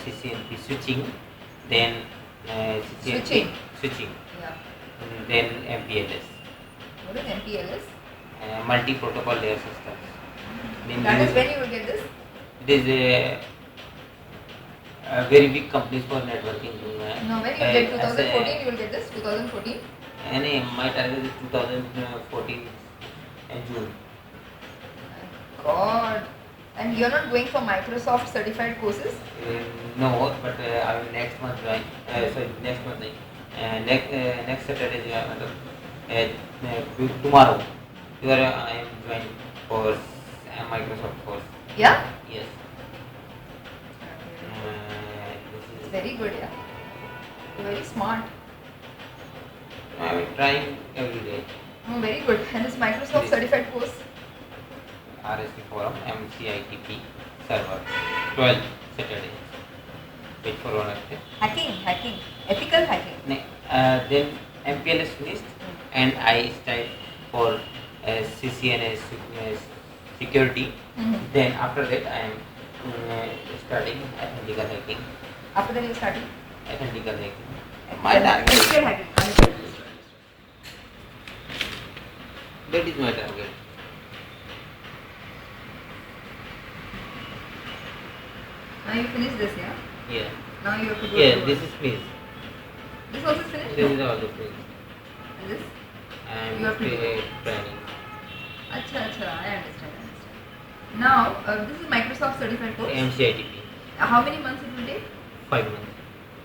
CCNP switching, then CCNP switching, Yeah. then MPLS, What is MPLS? multi protocol layer systems. Then That you- is when you will get this? it is a very big companies for networking. No, when you get 2014 you will get this? 2014? My target is 2014 June. God. And you're not going for Microsoft certified courses? No, but I will next month join. Next month next Saturday tomorrow. I am joining for Microsoft course. Yeah? Yes. It's very good, yeah. You're very smart. I am trying every day. Oh, very good. And this Microsoft Yes. certified course? RSP forum MCITP server 12 Saturday. Wait for 1 hour. Hacking. Ethical hacking. Then MPLS finished and I started for CCNA security. Mhm. Then after that I am starting ethical hacking. After that, you're starting. FND करने की. My target. Still had it. That is my target. Now you finish this, yeah? Yeah. Now you have to go Yeah, to this is finished. This also is finished? This is all the finished. And this? And You have to do. planning. Acha, I understand. Now, this is Microsoft certified course. MCITP. How many months it will take? 5 months.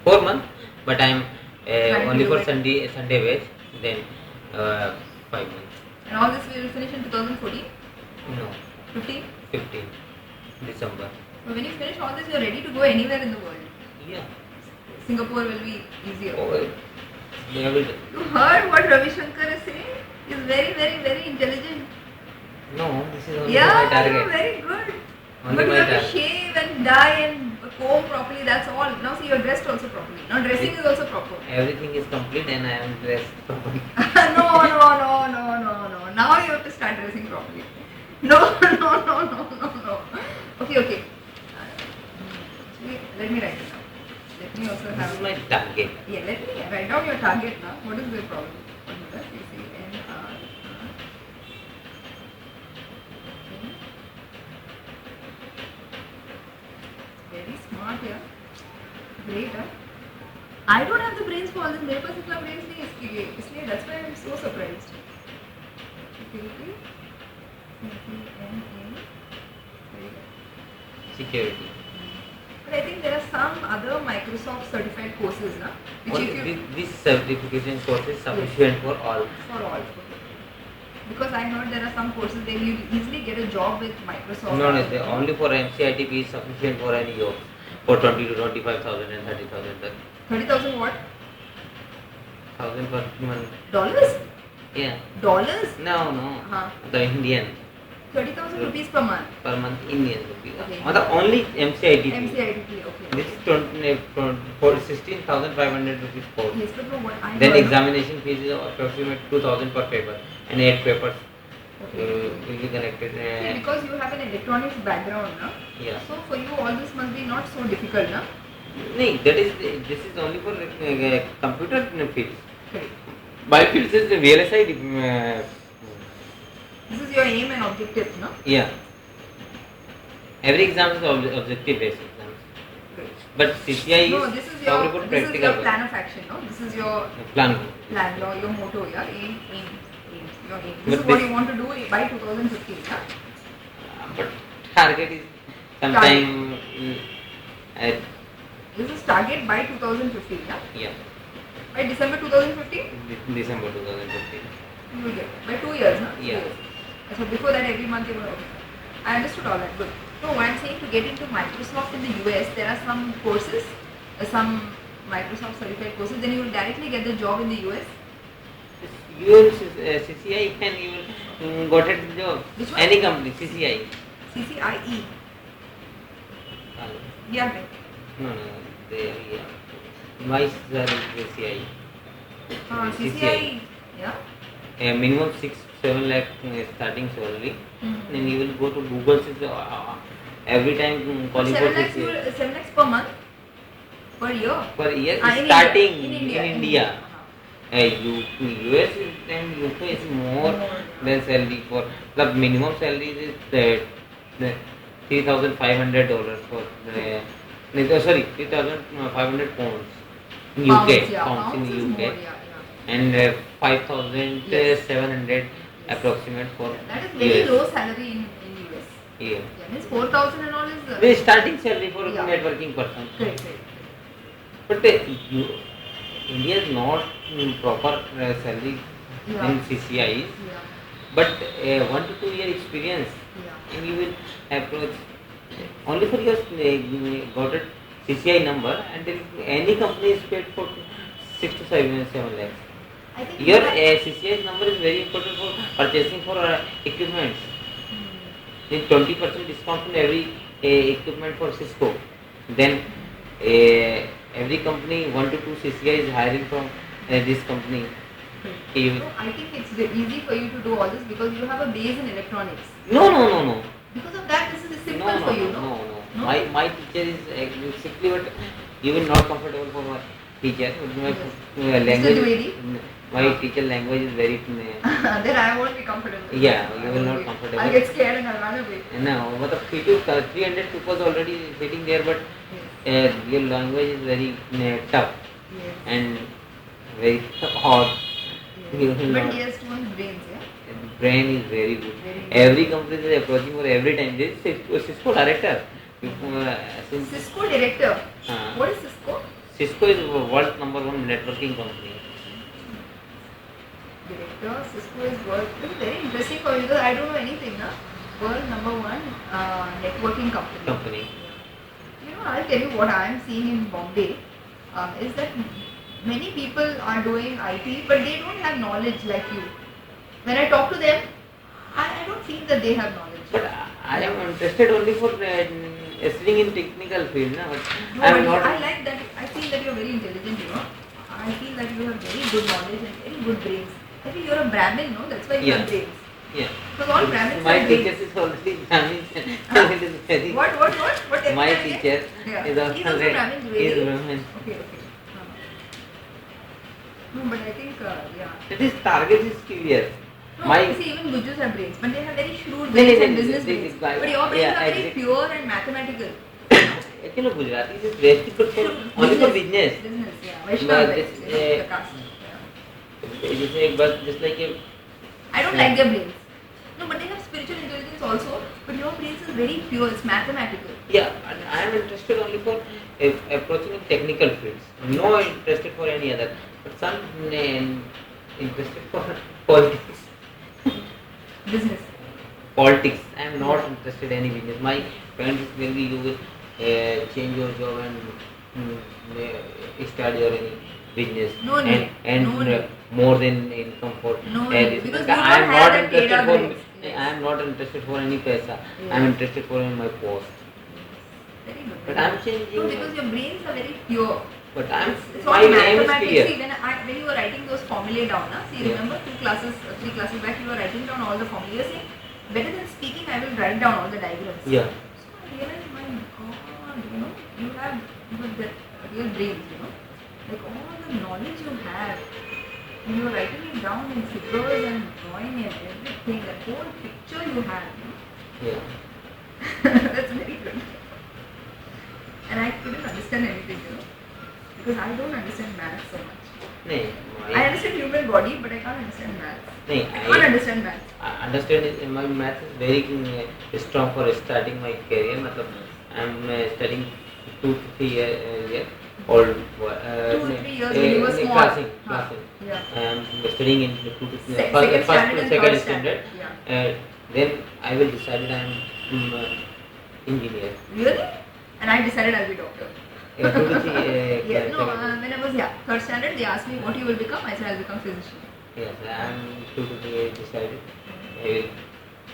4 months. But I am Trying only to for do it. Sunday batch. Then 5 months. And all this will finish in 2014? No. 15? 15 December. So when you finish all this, you're ready to go anywhere in the world. Yeah. Singapore will be easier. Oh, yeah, will. You heard what Ravi Shankar is saying? He's very intelligent. No, this is only Yeah, my you're target. very good. Only But you my have to target. shave and dye and comb properly, that's all. Now see, you're dressed also properly. Now dressing is also proper. Everything is complete and I am dressed properly. No. Now you have to start dressing properly. No. Okay. Let me write it down. Let me also This have. is my target. Yeah, let me write down your target now. What is the problem? What is that? CCNR. Very smart here. Great, huh? I don't have the brains for all this. मेरे पास इतना brains नहीं है इसके लिए. इसलिए that's why I'm so surprised. Security. CCNA. Very good. Security. But I think there are some other Microsoft certified courses, na? Which if you This certification course is sufficient for all. for all. Because I heard there are some courses where you easily get a job with Microsoft. No, only for MCITP is sufficient for any job. For 20 to 25,000 and 30,000. 30,000 what? 1,000 per month. Dollars? Yeah. Dollars? No. Huh. The Indian 30,000 rupees per month. per month Indian rupee. Okay. Only MCITP. MCITP, okay. This is for 16,500 rupees course. Yes, but no, what I Then heard. examination fees is approximately 2,000 per paper and 8 papers Okay. will be connected. See, because you have an electronics background, na? Yeah. So for you all this must be not so difficult, na? No, this is only for computer fields. Correct. My fields is VLSI. This is your aim and objective, no? Yeah. Every exam is objective based exams. Great. But CCI No, is this is talking your about this is practical your plan of action, no? This is your plan. plan, your motto, yeah? Aim. Your aim. But This is what this- you want to do by 2015, yeah? But target is sometime at This is target by 2015, yeah? yeah By December 2015, December 2015. you will get by 2 years, no? 2 Yeah. years. So before that, every month you will. Okay. I understood all that. Good. No, what I'm saying to get into Microsoft in the US, there are some courses, some Microsoft certified courses. Then you will directly get the job in the US. You will CCI and you will got a job. Which one? Any company CCI. CCIE. Uh, Yeah, right. No, they yeah. My sir is CCI. CCIE. Yeah. Minimum 6-7 lakh starting salary. Mm-hmm. Then you will go to Google every time calling for 7 lakhs, CCI. 7 lakhs per month? Per year? Per year In starting India. in India. US and UK is more than salary for the minimum salary is $3,500 for $3,500 pounds in UK pounds in is UK more, yeah. and 5,700 approximate for That is very US. low salary in US. Yeah. Yeah, means 4,000 and all is. The starting salary for Yeah. networking person. Great. But India is not proper salary Yeah. in CCI. Yeah. But 1 to 2 year experience Yeah. and you will approach only for your got a CCI number and then any company is paid for 6 to 7 lakhs. I think Your that- CCI number is very important for purchasing for equipment. Hmm. Then 20% discount on every equipment for Cisco. Then every company 1 to 2 CCI is hiring from this company. You- So I think it's easy for you to do all this because you have a base in electronics. No. Because of that, this is simple No. for you, no? No. No? My teacher is basically, but even not comfortable for my teacher. My Mr. language, Dwivedi? my teacher language is very. Then I won't be comfortable. Yeah, I you will won't not be. comfortable. I'll get scared and I'll run away. No, but 300 people already sitting there, but Yes. your language is very tough Yes. and very hot. You Yes. will But not- he has too much brains, yeah? The brain is very good. Very good. Every company is approaching for every time. This is Cisco director. Since Cisco director. uh, What is Cisco? Cisco is world number one networking company. Director, Cisco is world. This is very interesting for you because I don't know anything, na? World number one networking company. You know, I'll tell you what I am seeing in Bombay is that many people are doing IT, but they don't have knowledge like you. When I talk to them, I don't feel that they have knowledge. But I am interested only for studying in technical field. No? But No, I am but not. I like that. I feel that you are very intelligent. You know, I feel that you have very good knowledge and very good brains. I think you are a Brahmin, no? That's why you Yeah. have brains. Yeah. Because all Brahmins My have teacher brains. is already Brahmin. Huh? It is very. What? What? My again? teacher Yeah. is also He's also Brahmin, is really? Brahmin. Okay. No, but I think, yeah. That is target is clear. No, My you see, even Gujus have brains, but they have very shrewd No, brains no, and no, business they- brains. they- But your brains yeah, are very exactly. pure and mathematical. actually Gujarati is very good for only for business. Business, yeah. Vaishnava, But like, this, the caste. Yeah. just like a I don't like their brains. No, but they have spiritual intelligence also. But your brains is very pure. It's mathematical. yeah. And I am interested only for approaching in technical fields. No interested for any other. But some interested for politics. Business. Politics. I am not interested in any business. My parents will be you will change your job and start your any business No need. and No need. more than income for No and need. Because I you don't am have not that interested data for base. Yes. I am not interested for any paisa. Yes. I am interested for my post. Very good. But very I am good. changing. No, because your brains are very pure. But I am It's my all aim is mathematics. clear. See, when you were writing those formulae down, see, Yeah. remember 3 classes back, you were writing down all the formulas. You were saying, better than speaking, I will write down all the diagrams. Yeah. So I realized, my God, you have that real brains, like all the knowledge you have, and you are writing it down in figures and drawing and everything, that whole picture you have. Yeah. That's very good. And I couldn't understand anything, because I don't understand maths so much. Nee, I understand human body, but I can't understand maths. nee, I can't understand maths. I understand it. My math is very strong for starting my career. मतलब I am studying 2 to 3 years old. 2 to 3 years when you were small. Classing. Yeah. I am studying in 2 to 3 Second standard and second third standard. Yeah. Then I will decide I am engineer. Really? And I decided I'll be doctor. 2 to 3 Yeah, no, second- when I was third standard, they asked me what you will become. I said I'll become physician. Yes, I am 2 to 3 years decided. I will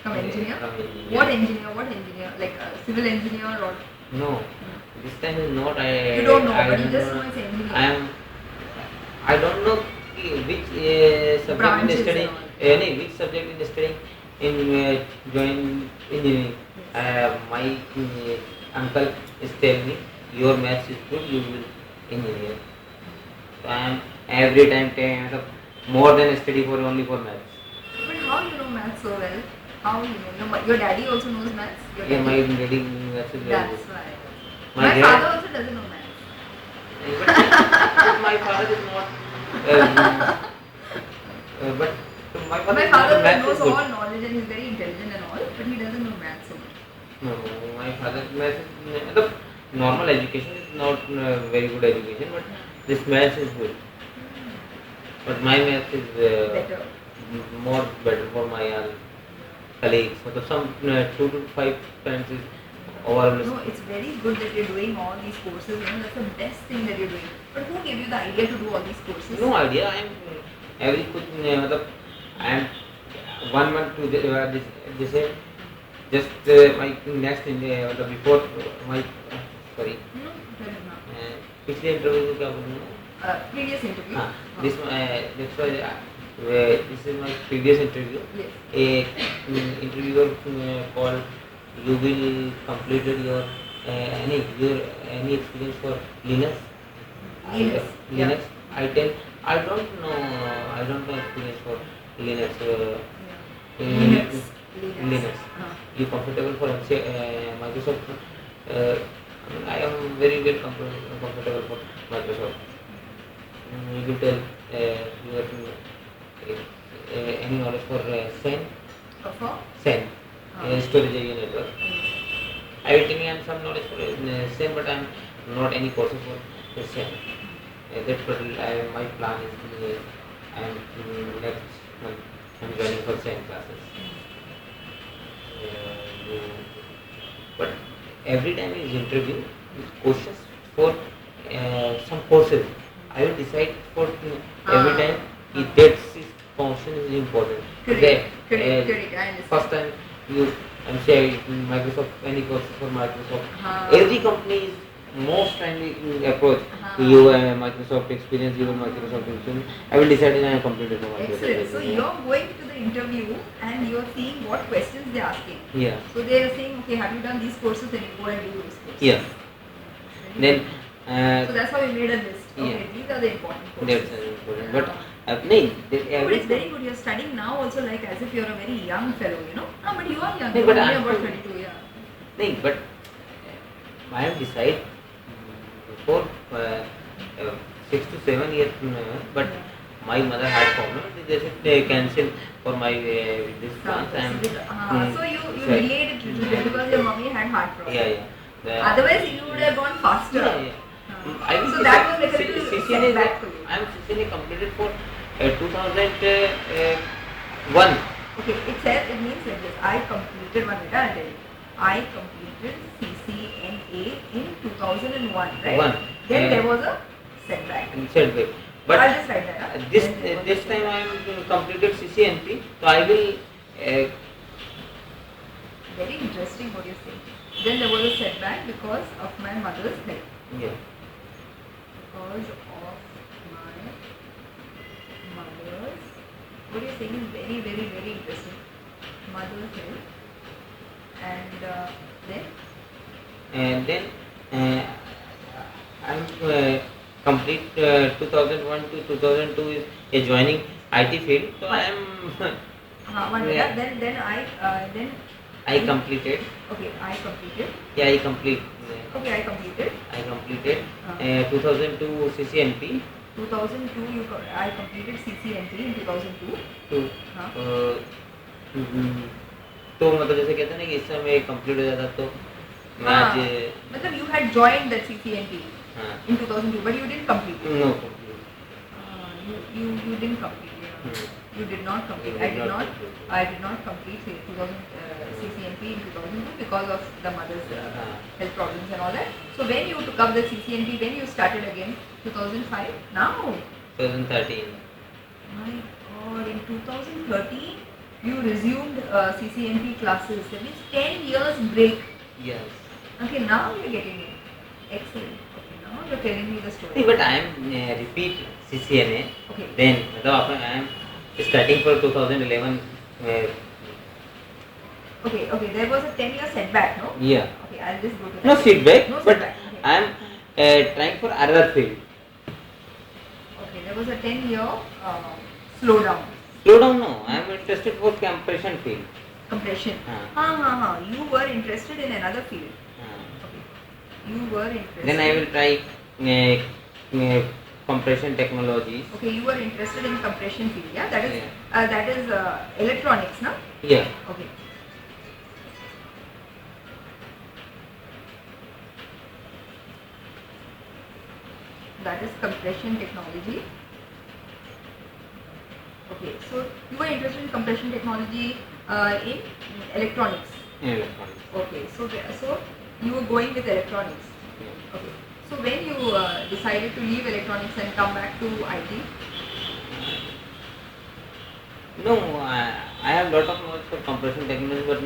Come engineer? Come engineer. What engineer? What engineer? Like civil engineer or? No, this time is not. You don't know, I but you don't just know. know it's engineer. I don't know which subject Branches in studying. and all. Which subject in studying in join engineering. My uncle is telling me your maths is good. You will engineer. So I am every time more than study for only for maths. But how you know maths so well? How you know? Your daddy also knows maths? Your Yeah, my daddy? daddy maths is very That's good. why. My My dad- father also doesn't know maths. But my father is not. But my father, My father maths knows is good. all knowledge and he's very intelligent and all, but he doesn't know maths so much. No, my father maths is the normal education is not very good education, but this maths is good. But my maths is Better. more better for my colleagues. So some 2 to 5 times is overall. No, it's very good that you're doing all these courses. That's the best thing that you're doing. But who gave you the idea to do all these courses? No idea. I am every कुछ I am 1 month to this just my next before my sorry No, fair enough. पिछले interview को क्या बोलूँ Previous interview. हाँ this this is my previous interview. Yes. A interviewer called you will completed your any experience for Linux? Linux, yeah. Linux. I don't know. I don't know experience for Linux. Linux. Linux. You comfortable for Microsoft? I am very comfortable for Microsoft. You will tell your any knowledge for SEN? For? SEN, storage area network. I will tell you some knowledge for SEN, but I am not any courses for SEN. That's what my plan is. I am next month. I am joining for SEN classes. But every time is interview with questions for some courses. I will decide for every time if that function is important. Correct. I understand. First time you say Microsoft, any courses for Microsoft. Every company is most friendly approach. You Microsoft experience, you Microsoft experience. I will decide and I am completed for Microsoft. Excellent. So you are going to the interview and you are seeing what questions they are asking. Yeah. So they are saying, okay, have you done these courses? Then you go and do those courses. Yeah. Then. So that's how we made a list. Okay, Yeah. these are the important courses. That's important. But But it's every very good. You're studying now also like as if you're a very young fellow, you know. No, but you are young. No, You're but only I'm- about 22, yeah. नहीं but I have decided before 6 to 7 years but my mother had problem they cancel for my this month and So you delayed it little bit because your mommy had heart problem. yeah. Otherwise you would have gone faster. Yeah. I will So that was like a little CCNA setback for you. I am CCNA completed for 2001. Okay, it means like this. I completed one minute, I'll tell you. I completed CCNA in 2001, right? Then there was a setback. Setback. But I'll just write that. Huh? this time I am completed CCNP, so I will. Very interesting what you're saying. Then there was a setback because of my mother's health. Yeah. Because of my mother's, what you're saying is very interesting. Mother's health. And then I'm complete 2001 to 2002 is joining IT field. So I am. one minute. Then I completed. Okay, I completed. Yeah, I complete. Okay, I completed. I completed 2002 CCNP. 2002 I completed CCNP in 2002. तो तो मतलब जैसे कहते हैं ना कि इस समय कंप्लीट हो जाता तो मैं आज मतलब you had joined the CCNP in 2002 but you didn't complete it. No, you didn't complete it. You did not complete. I did not complete CCNP in 2002 because of the mother's health problems and all that. So when you took up the CCNP, when you started again, 2005. Now. 2013. My God! In 2013, you resumed CCNP classes. That means 10 years break. Yes. Okay, now you're getting it. Excellent. Okay, now you're telling me the story. See, but I am repeat CCNA. Okay. Then I am starting for 2011. Okay, there was a 10-year setback, no? Yeah. Okay, I'll just go to that. No feedback, No but setback. Okay. I am trying for another field. Okay, there was a 10-year slowdown. Slow down, no. I am interested for compression field. Compression. You were interested in another field. Okay. You were interested. Then I will try compression technologies. Okay, you were interested in compression field, yeah? That is electronics, no? Yeah. Okay. That is compression technology. Okay, so you were interested in compression technology in electronics. Electronics. Okay, so you were going with electronics. Yeah. Okay, so when you decided to leave electronics and come back to IT? No, I have lot of knowledge for compression technology, but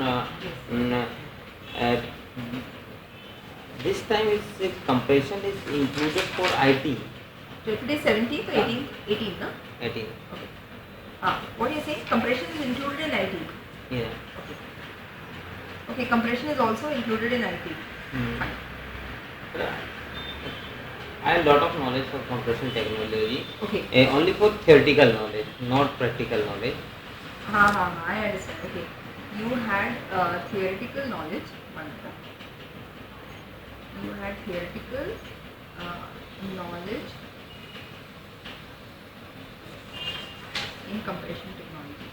this time compression is included for IT. So today 17th or 18th? 18th, no? 18. Okay. What are you saying? Compression is included in IT. Yeah. Okay, compression is also included in IT. I have lot of knowledge for compression technology. Okay. Only for theoretical knowledge, not practical knowledge. I understand. Okay. You had theoretical knowledge. One minute. You had theoretical knowledge in compression technology,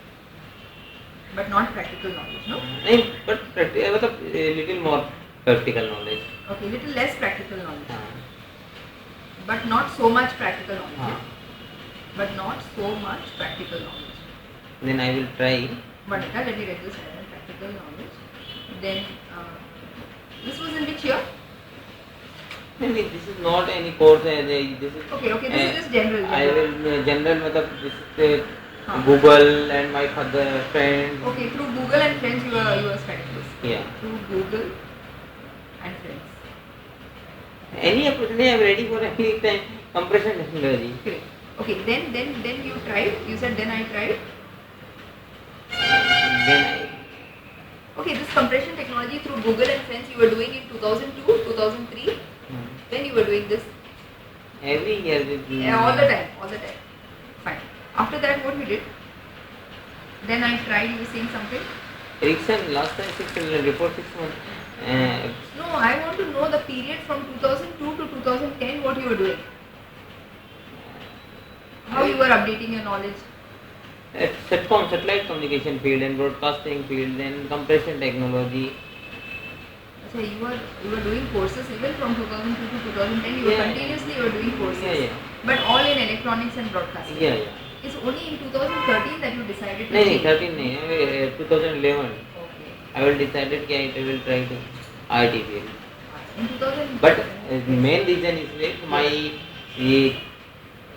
but not practical knowledge, no? नहीं, but मतलब little more practical knowledge. Okay, little less practical knowledge, हाँ, but not so much practical knowledge. हाँ. But not so much practical knowledge. Then I will try. But let me write this down. Practical knowledge. Then this was in which year? नहीं, this is not any course. This is Okay. This is just general. I will general मतलब this is हाँ. Google and my father friends. Okay, through Google and friends you are studying this. Yeah. Through Google and friends. Any opportunity I am ready for any time. Compression technology. Great. Okay, then you tried. You said then I tried. Then I. Okay, this compression technology through Google and friends you were doing in 2002, 2003. When you were doing this? Every year with All the time. Fine. After that, what you did? Then I tried. You were saying something. Ericsson last time 6 report 6 months. No, I want to know the period from 2002 to 2010. What you were doing? How you were updating your knowledge? SATCOM, satellite communication field and broadcasting field and compression technology. So you were doing courses even from 2002 to 2010. You were continuously you were doing courses. Yeah. But all in electronics and broadcasting. Yeah. It's only in 2013 that you decided to नहीं change. 13 नहीं 2011. Okay. I will decided that I will try to IT field. In 2000. But main reason is that my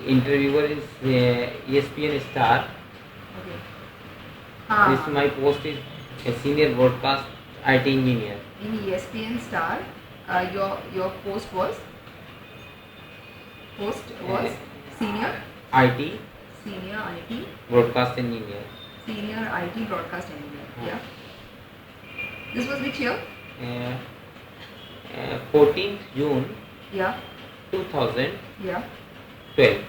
interviewer is ESPN Star. Okay. This my post is a senior broadcast IT engineer. In ESPN Star, your post was senior IT broadcast engineer. Senior IT broadcast engineer. Yeah. This was which year? 14th June Yeah. 2012. Yeah. Great.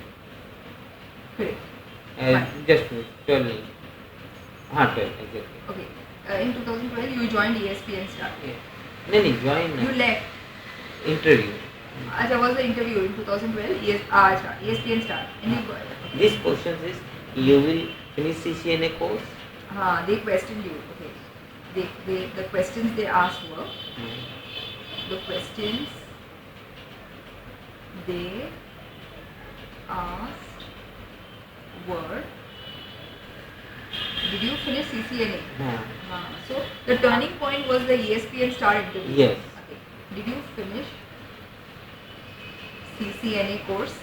Just 12. 12 exactly. Okay. In 2012, you joined ESPN Star. नहीं join. You left. Interview. There was the interview in 2012. ESPN Star. And you got it. This question is you will finish CCNA course. They questioned you. Okay. The questions they asked were the questions they asked were, did you finish CCNA? So the turning point was the ESPN Star interview. Yes. Okay. Did you finish CCNA course?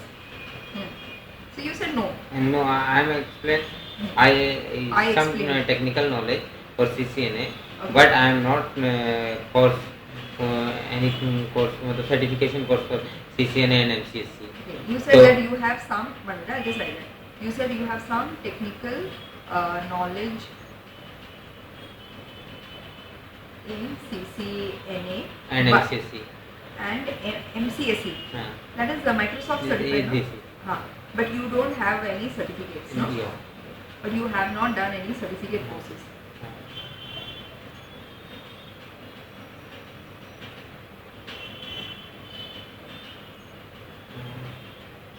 So you said no. No, I am explain. I some explained. Technical knowledge for CCNA, Okay. but I am not course anything course the certification course for CCNA and MCSC. Okay. You said that you have some. I'll just write that. You said you have some technical knowledge in CCNA And MCSC. and MCSE. That is the Microsoft certificate. This No? But you don't have any certificates, no? Yeah. But you have not done any certificate courses.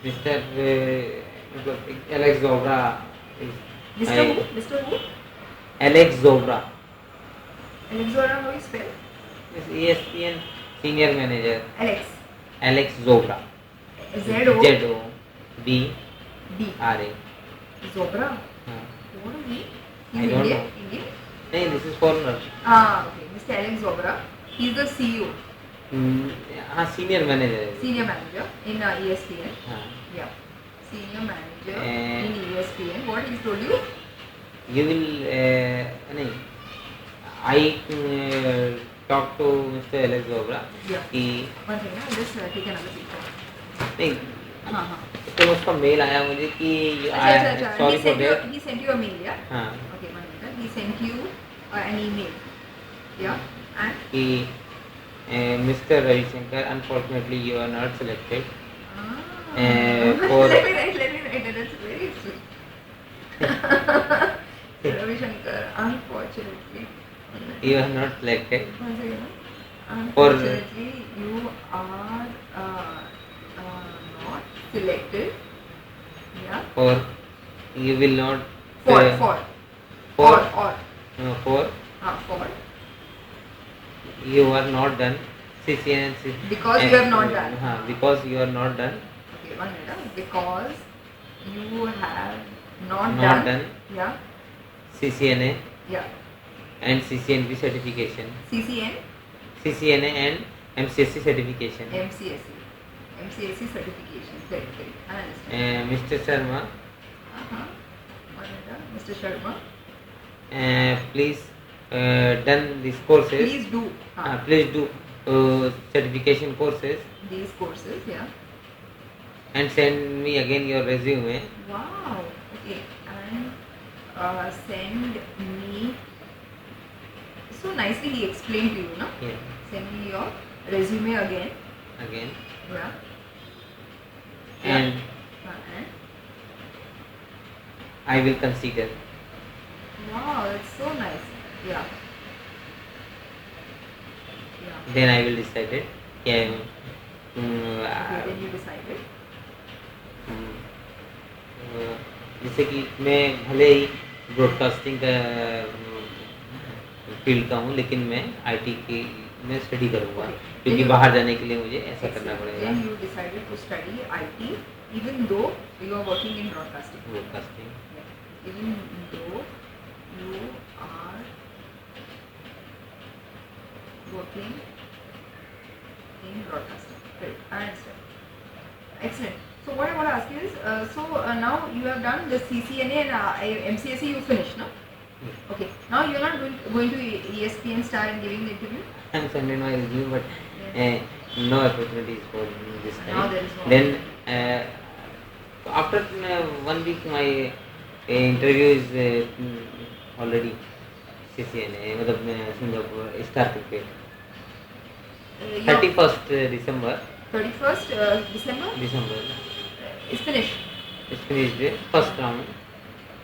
Mr. Alex Zobra is Mr. Who? Alex Zobra Alexandra, how you spell? is ESPN senior manager. Alex Zobra. Z-O-B. Z-O-B-R-A. Zobra? हाँ. What do we? I don't know. Indian? नहीं, this is foreigner. Okay. Mr. Alex Zobra. He's the CEO. हाँ, senior manager. Senior manager in ESPN. हाँ. Yeah. Senior manager in ESPN. What he's told you? You will नहीं. I talked to Mr. Alex Zobra. Yeah. कि One second. I'll just take another picture. नहीं. हाँ. तो उसका mail आया मुझे कि अच्छा. Sorry for that. He sent you a mail, yeah? हाँ. Okay, one minute. He sent you an email. Yeah. And कि Mr. Ravi Shankar, unfortunately you are not selected Ah. for Let me write. That's very sweet. Ravi Shankar, unfortunately. you are not selected One second, no? for Unfortunately, you are not selected. Yeah. for you will not For. for Or. for For. you are not done CCN Because you have not done. because you are not done Okay, 1 minute. Because you have not Not done. done. Yeah. CCNA Yeah. and CCNP certification, CCN, CCNA and MCSC certification. MCSC certification. Correct. I understand. Mr. Sharma, 1 minute. Mr. Sharma, please done these courses. please do Please do certification courses these courses. Yeah. and send me again your resume. Wow. Okay. And send me. So nicely he explained to you, no? Yeah. Send me your resume again. Again. Yeah. And And I will consider. wow, that's so nice. Yeah. Then I will decide it. Yeah. Okay, then you decided. जैसे कि मैं भले ही broadcasting का field का हूँ, लेकिन मैं IT की में स्टडी करूँगा, क्योंकि बाहर जाने के लिए मुझे ऐसा करना पड़ेगा. Then you decided to study IT even though you are working in broadcasting. Broadcasting. Even though you are working in broadcasting. Great, I understand. Excellent. So what I want to ask you is, now you have done the CCNA and MCSE you finished, no? Yes. Okay. Now you are not going to ESPN Star and giving the interview? I am sending my resume, but no opportunities for this time. Now there is no. Then after 1 week my interview is already CCNA, मतलब Singapore Star Cricket. 31st December. 31st December? December. Is finished. It's finished. First round.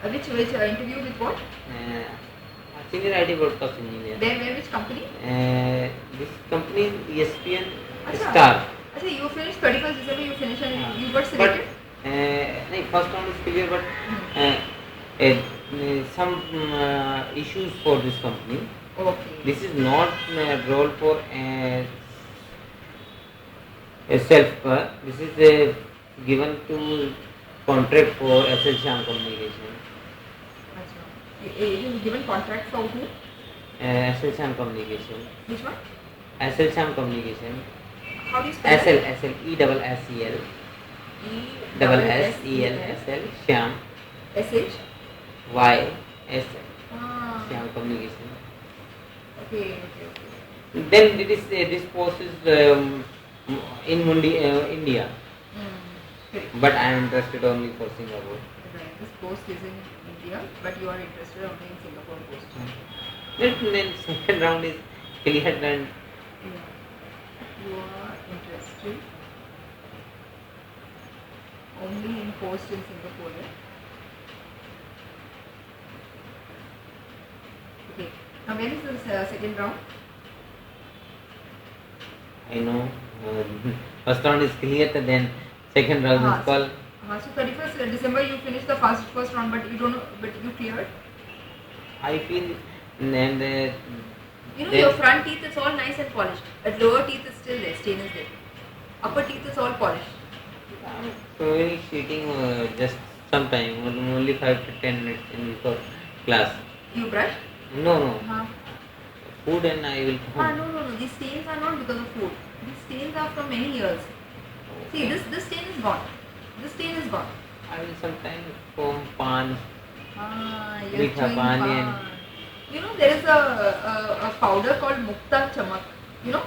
Which interview with what? Senior IT broadcast engineer. Where which company? This company ESPN Acha. Star. Acha, you finished 31st December. You finished and you got But selected. नहीं, first round is clear, but some issues for this company. Okay. This is not role for a self. This is given to contract for SL Sham Communication. Acha. It is given contract for who? SL Sham Communication. Which one? SL Sham Communication. How do you spell it? SL ESSEL. SSEL Sham SH? YS Ah. Sham Communication. Okay. Then this post is in India, Correct. but I am interested only for Singapore. Right. This post is in India, but you are interested only in Singapore post. Then second round is cleared and Yeah. You are interested only in post in Singapore. Yeah? Okay. Now when is the second round? I know first round is cleared, and then second round is called. So 31st December you finished the first round, but you don't know, but you cleared. I feel and You know your front teeth is all nice and polished, but lower teeth is still there, stain is there. Upper teeth is all polished. so sitting just sometime only 5 to 10 minutes in before class. You brush? No. Huh? Food and I will come. No. These stains are not because of food. These stains are from many years. See, this stain is gone. This stain is gone. I will sometimes form pan. You're With chewing pan pan. and- You know there is a powder called Mukta Chamak. You know,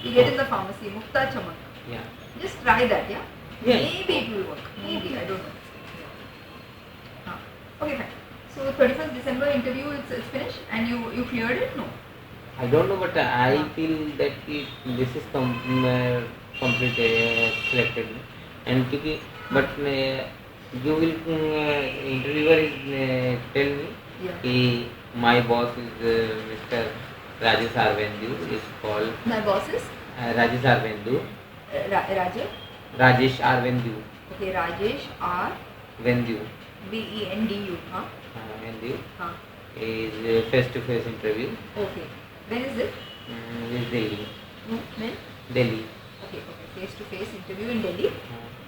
you get in the pharmacy Mukta Chamak. Yeah. Just try that, yeah. Yeah. Maybe it will work. Maybe, I don't know. Okay, fine. So 31st December interview it's finished and you cleared it? No. I don't know, but I हाँ. feel that this is complete selected, and क्योंकि but you will interviewer is tell me Yeah. कि my boss is Mr. Rajesh Arvendu is called My boss is Rajesh Arvendu. Rajesh. Rajesh Arvendu. Okay, Rajesh R Vendu. Vendu. Huh? Vendu Huh. is face-to-face interview. Okay. When is it? Is Delhi. When? Delhi. Okay. Face to face interview in Delhi.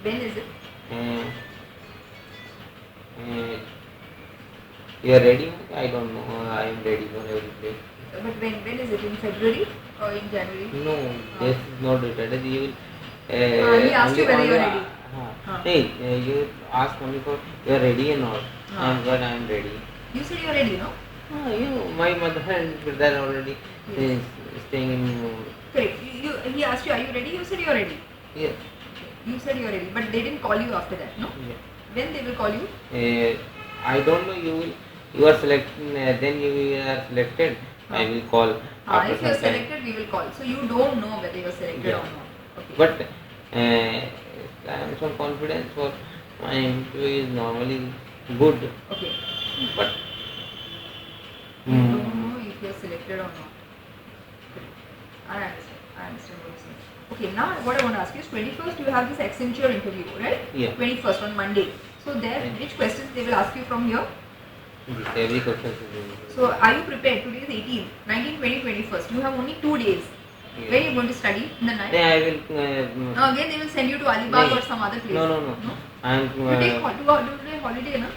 When is it? You are ready? I don't know. I am ready for every day. But when is it? In February or in January? No, this is not decided. You will. He asked you whether you are ready. Hey, you ask me for you are ready or not. I am good. I am ready. You said you are ready, no? My mother and brother already is staying in. Correct. He asked you, are you ready? You said you are ready. Yeah. You said you are ready, but they didn't call you after that, no? Yeah. When they will call you? I don't know. You are selected. Then you are selected. I will call. If you are selected, we will call. So you don't know whether you are selected or not. Okay. But I am some confidence for my interview is normally good. Okay. But you don't know if you are selected or not. I understand what you're saying. Okay, now what I want to ask you is 21st you have this Accenture interview, right? Yeah. 21st on Monday. So there, which questions they will ask you from here? Every question is. So are you prepared? Today is 18, 19, 20, 21st. You have only 2 days. Yeah. Where are you going to study? In the night? Then I will. Now again they will send you to Alibag or some other place. No. I am. You take holiday, na?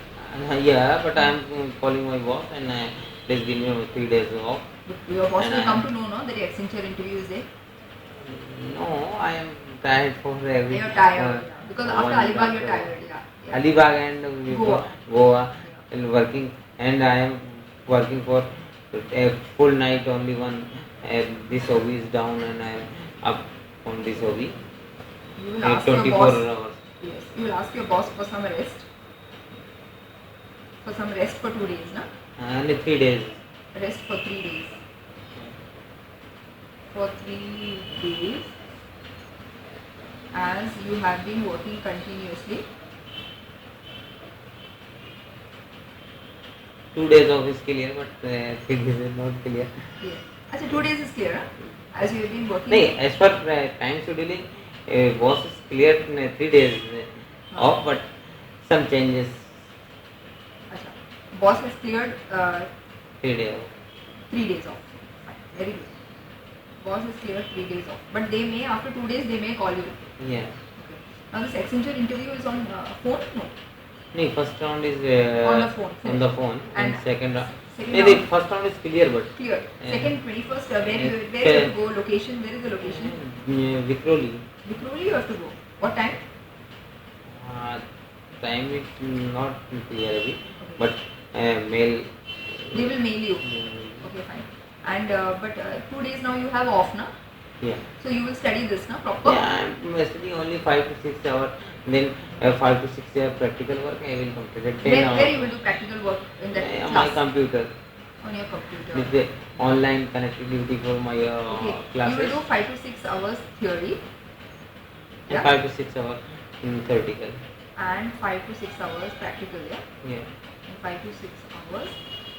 Yeah, but I am calling my boss and please give me 3 days off. But your boss will come to know, no, that the Accenture interview is there. No, I am tired for every. You are tired because after Alibag you are tired. Yeah. Alibag and Goa and working, and I am working for a full night only one. This hobby is down and I am up on this hobby. You will ask 24 your boss. hours. Yes, you will ask your boss for some rest. For some rest for 2 days, na? Only 3 days. Rest for 3 days. For 3 days, as you have been working continuously. 2 days off is clear, but 3 days is not clear. Yeah. Actually, 2 days is clear, huh? As you have been working. No, as per time scheduling, boss is clear 3 days off, but some changes. Achha. Boss has cleared 3 days off. 3 days off. Fine. Very good. Boss has cleared 3 days off. But they may, after 2 days, they may call you. Yeah. Okay. Now this Accenture interview is on phone? No. No, first round is On the phone. On the phone, and second round. Second The first round is clear, but clear. Second 21st, where you have to go? Location? Where is the location? Vikroli. Vikroli you have to go. What time? Time is not clear, but mail. They will mail you. Okay, fine. And but 2 days now you have off, na? Yeah. So you will study this, na? Proper? Yeah, I'm studying only 5 to 6 hours. Then 5 to 6 hours practical work I will complete it. 10 hours. Where you will do practical work in that On class? my computer. On your computer. With the online connectivity for my Okay. classes. You will do 5 to 6 hours theory. And 5 to 6 hours in theoretical. And 5 to 6 hours practical, yeah? Yeah. And 5 to 6 hours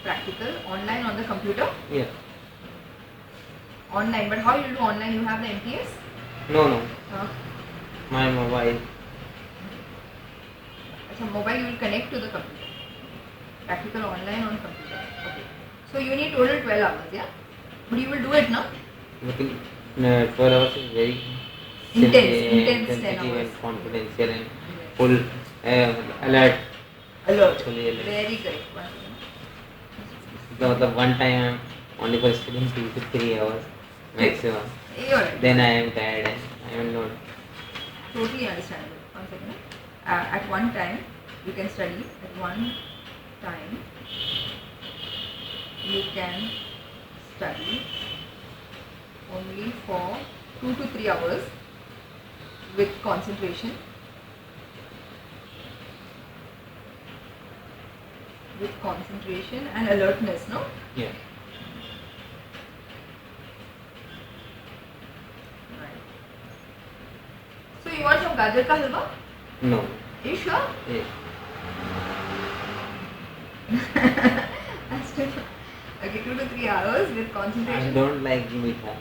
practical online on the computer? Yeah. Online, but how you will do online? You have the MTS? No. Uh, My mobile. so mobile you will connect to the computer. Practical online on computer. Okay. So you need total 12 hours, yeah? But you will do it, no? Looking 12 hours is very Intense 10 sensitive hours. and confidential and full alert. Alert. Fully alert. Very correct. So the one time I'm only for studying 2 to 3 hours maximum. You're right. Then I am tired and I am not. Totally understandable. One second. At one time, you can study. At one time, you can study only for 2 to 3 hours with concentration. With concentration and alertness, no? Yeah. you watch of Gajar Ka Halwa? No. Are you sure? Yeah. Okay, 2 to 3 hours with I concentration. don't like meetha.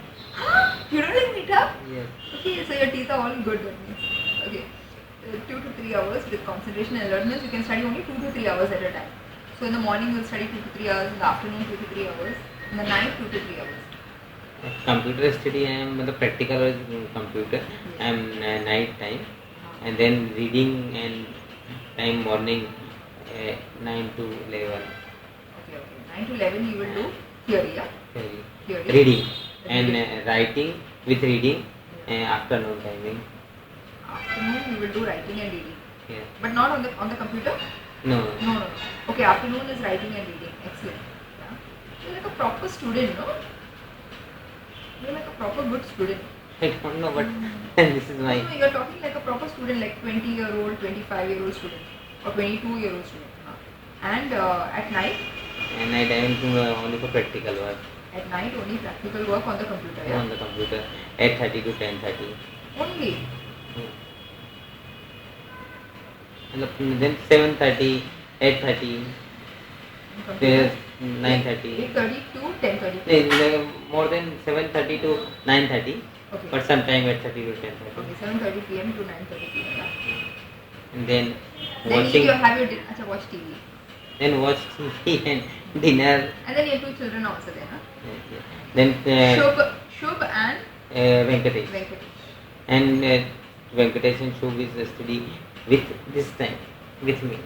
You don't like meetha? Yes. Okay, so your teeth are all good that means. Okay. 2 to 3 hours with concentration and alertness. You can study only 2 to 3 hours at a time. So in the morning you'll study 2 to 3 hours, in the afternoon 2 to 3 hours, in the night 2 to 3 hours. Computer study, I am the practical is computer. I am night time, and then reading and time morning 9 to 11. Okay. 9 to 11 you will do theory, yeah? Theory. Reading and writing with reading afternoon timing. Afternoon you will do writing and reading. Yeah. But not on the computer? No. No. Okay, afternoon is writing and reading. Excellent. Yeah. You're like a proper student, no? You're like a proper good student. I don't know, but this is my. No, you're talking like a proper student, like 20-year-old, 25-year-old student, or 22-year-old student. And at night? And night I am only for practical work. At night only practical work on the computer, yeah? On the computer, 8:30 to 10:30. Only? And then 7:30, 8:30, there's 9:30. 8:30 to 10:30. More than 7:30 to 9:30, Okay. but sometime 8:30 to 10:30. Okay, 7:30 p.m. to 9:30 p.m. Yeah? And then Then watching, have your dinner. Achha, watch TV. then watch TV and dinner. And then your 2 children are also there, huh? Then Shubh and Venkatesh. Venkatesh. And Venkatesh and Shubh is study with this time, with me,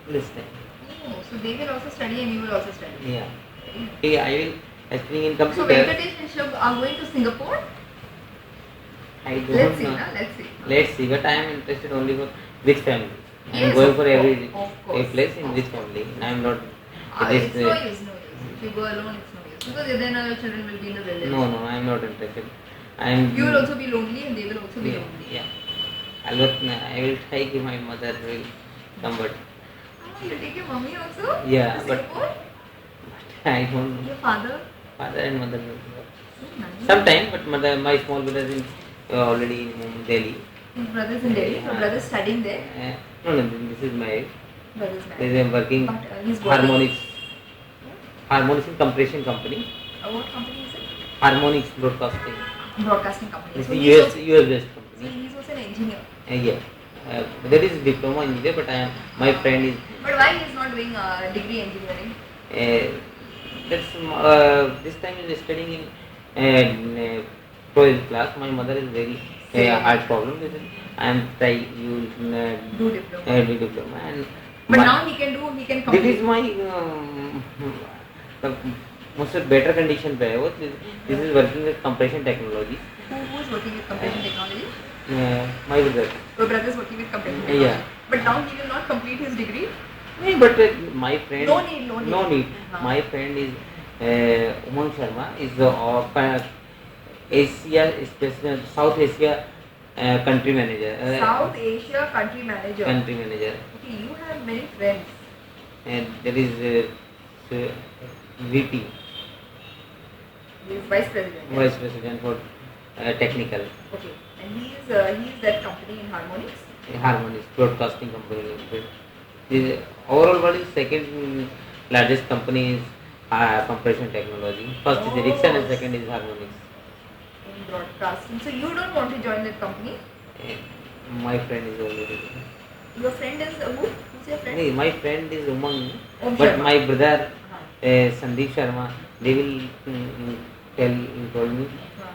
this time. Oh, so they will also study and you will also study. Yeah. Okay, I will studying in So computer. Venkatesh and Shubh are going to Singapore? I don't Let's see, know. na? Let's see. Let's see, but I am interested only for with family. I am Yes, going of for course, every of course. place in this family. I am not. It's no use. If you go alone, it's no use. Because then other children will be in the village. No, I am not interested. I am. You will also be lonely and they will also be Yeah, lonely. yeah. I will try if my mother will come, but You'll take your mummy also? Yeah, to but- Singapore? I don't know. Your father? Father and mother will come. So nice. Sometime, but my small brother is already in Delhi. His brother's in Delhi. Your brother's studying there. No, this is my. Brother's This married. is working But he's working. Harmonics. Harmonics and compression company. What company is it? Harmonics Broadcasting. Broadcasting company. It's So a he's US also, based so company. he's also an engineer. Yeah. That is diploma engineer, but my friend is. But why he's not doing degree engineering? That's this time is studying in 12th class. My mother is very heart problem. I am trying you Do diploma. do diploma and. But my- now he can This complete. is my most better condition पे है वो. This is working with compression technology. Who is working with compression technology? My brother. Your brother is working with compression technology. Yeah. But now he will not complete his degree. No, but my friend. No need. No need. Huh. My friend is Umang Sharma is the Asia special South Asia country manager. South Asia country manager. Country manager. Okay, you have many friends. And there is VP, He is vice president. yeah? Vice President for technical. Okay, and he is that company in Harmonics. Harmonics Broadcasting Company Limited. The overall world is second largest company is compression technology. First is Ericsson and second is Harmonics. In broadcasting. So you don't want to join that company? My friend is already. Your friend is who? Who's your friend? Hey, my friend is Umang, Om but Sharma. my brother Uh-huh. Sandeep Sharma. They will told me.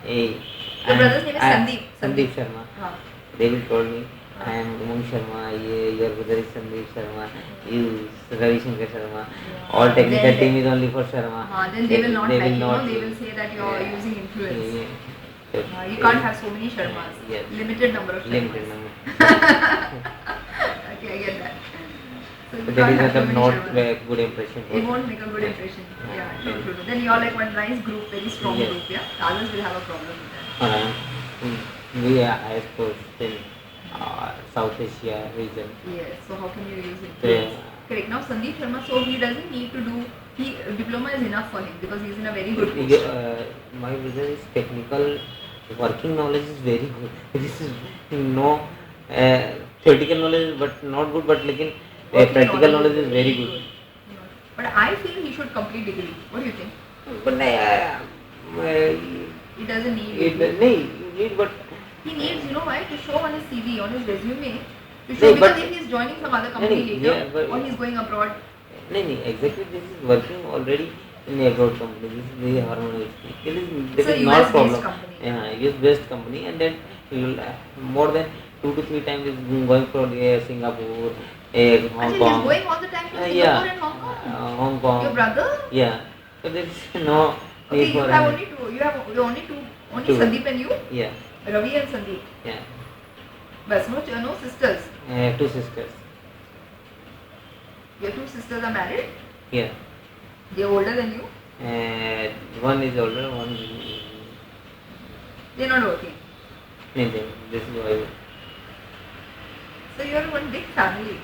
Hey, Your brother's name is Sandeep. Sandeep Sharma. Huh. They will told me. I am Umang Sharma. Your brother is Sandeep Sharma. You Ravi Shankar Sharma. All technical Then- team is only for Sharma. Then they will not They like will you. not No, they will say that you are Yeah. using influence. Yeah. You can't have so many Sharmas. Yes. Limited number of Sharmas. Limited number. Okay, I get that. So you But can't that have so is many not Sharmas. very good impression. It won't make a good impression. Yeah, true. Then you're like one nice group, very strong Yes. group. Yeah, the others will have a problem with that. We are, I suppose, in South Asia region. Yes. So how can you use it? Yeah. Correct. Now Sandeep Sharma, so he doesn't need to do. Diploma is enough for him because he's in a very good post. My brother is technical working knowledge is very good. This is no theoretical knowledge but not good, but लेकिन Working practical knowledge knowledge is very good. But I feel he should complete degree. What do you think? But He doesn't need it it. नहीं you need, but He needs, you know why, to show on his CV, on his resume, to No, show, because but- if he's joining some other company No, later, yeah, but- or he's going abroad. नहीं exactly, this is working already in a abroad company. This is the harmonious. It is It's a that is not US-based problem. company. Yeah, US based company, and then you'll, more than 2 to 3 times is going for Singapore, Hong Actually, Kong. he's going all the time to Singapore Yeah, and Hong Kong. Hong Kong. Your brother? Yeah, so there is no Okay, need you for have any- only two. You have only two. Only Two. Sandeep and you. Yeah, Ravi and Sandeep. yeah, But no sisters. 2 sisters. Your two sisters are married. Yeah, They're older than you. one is older, one is They're not working. no, this is why. So you are one big family,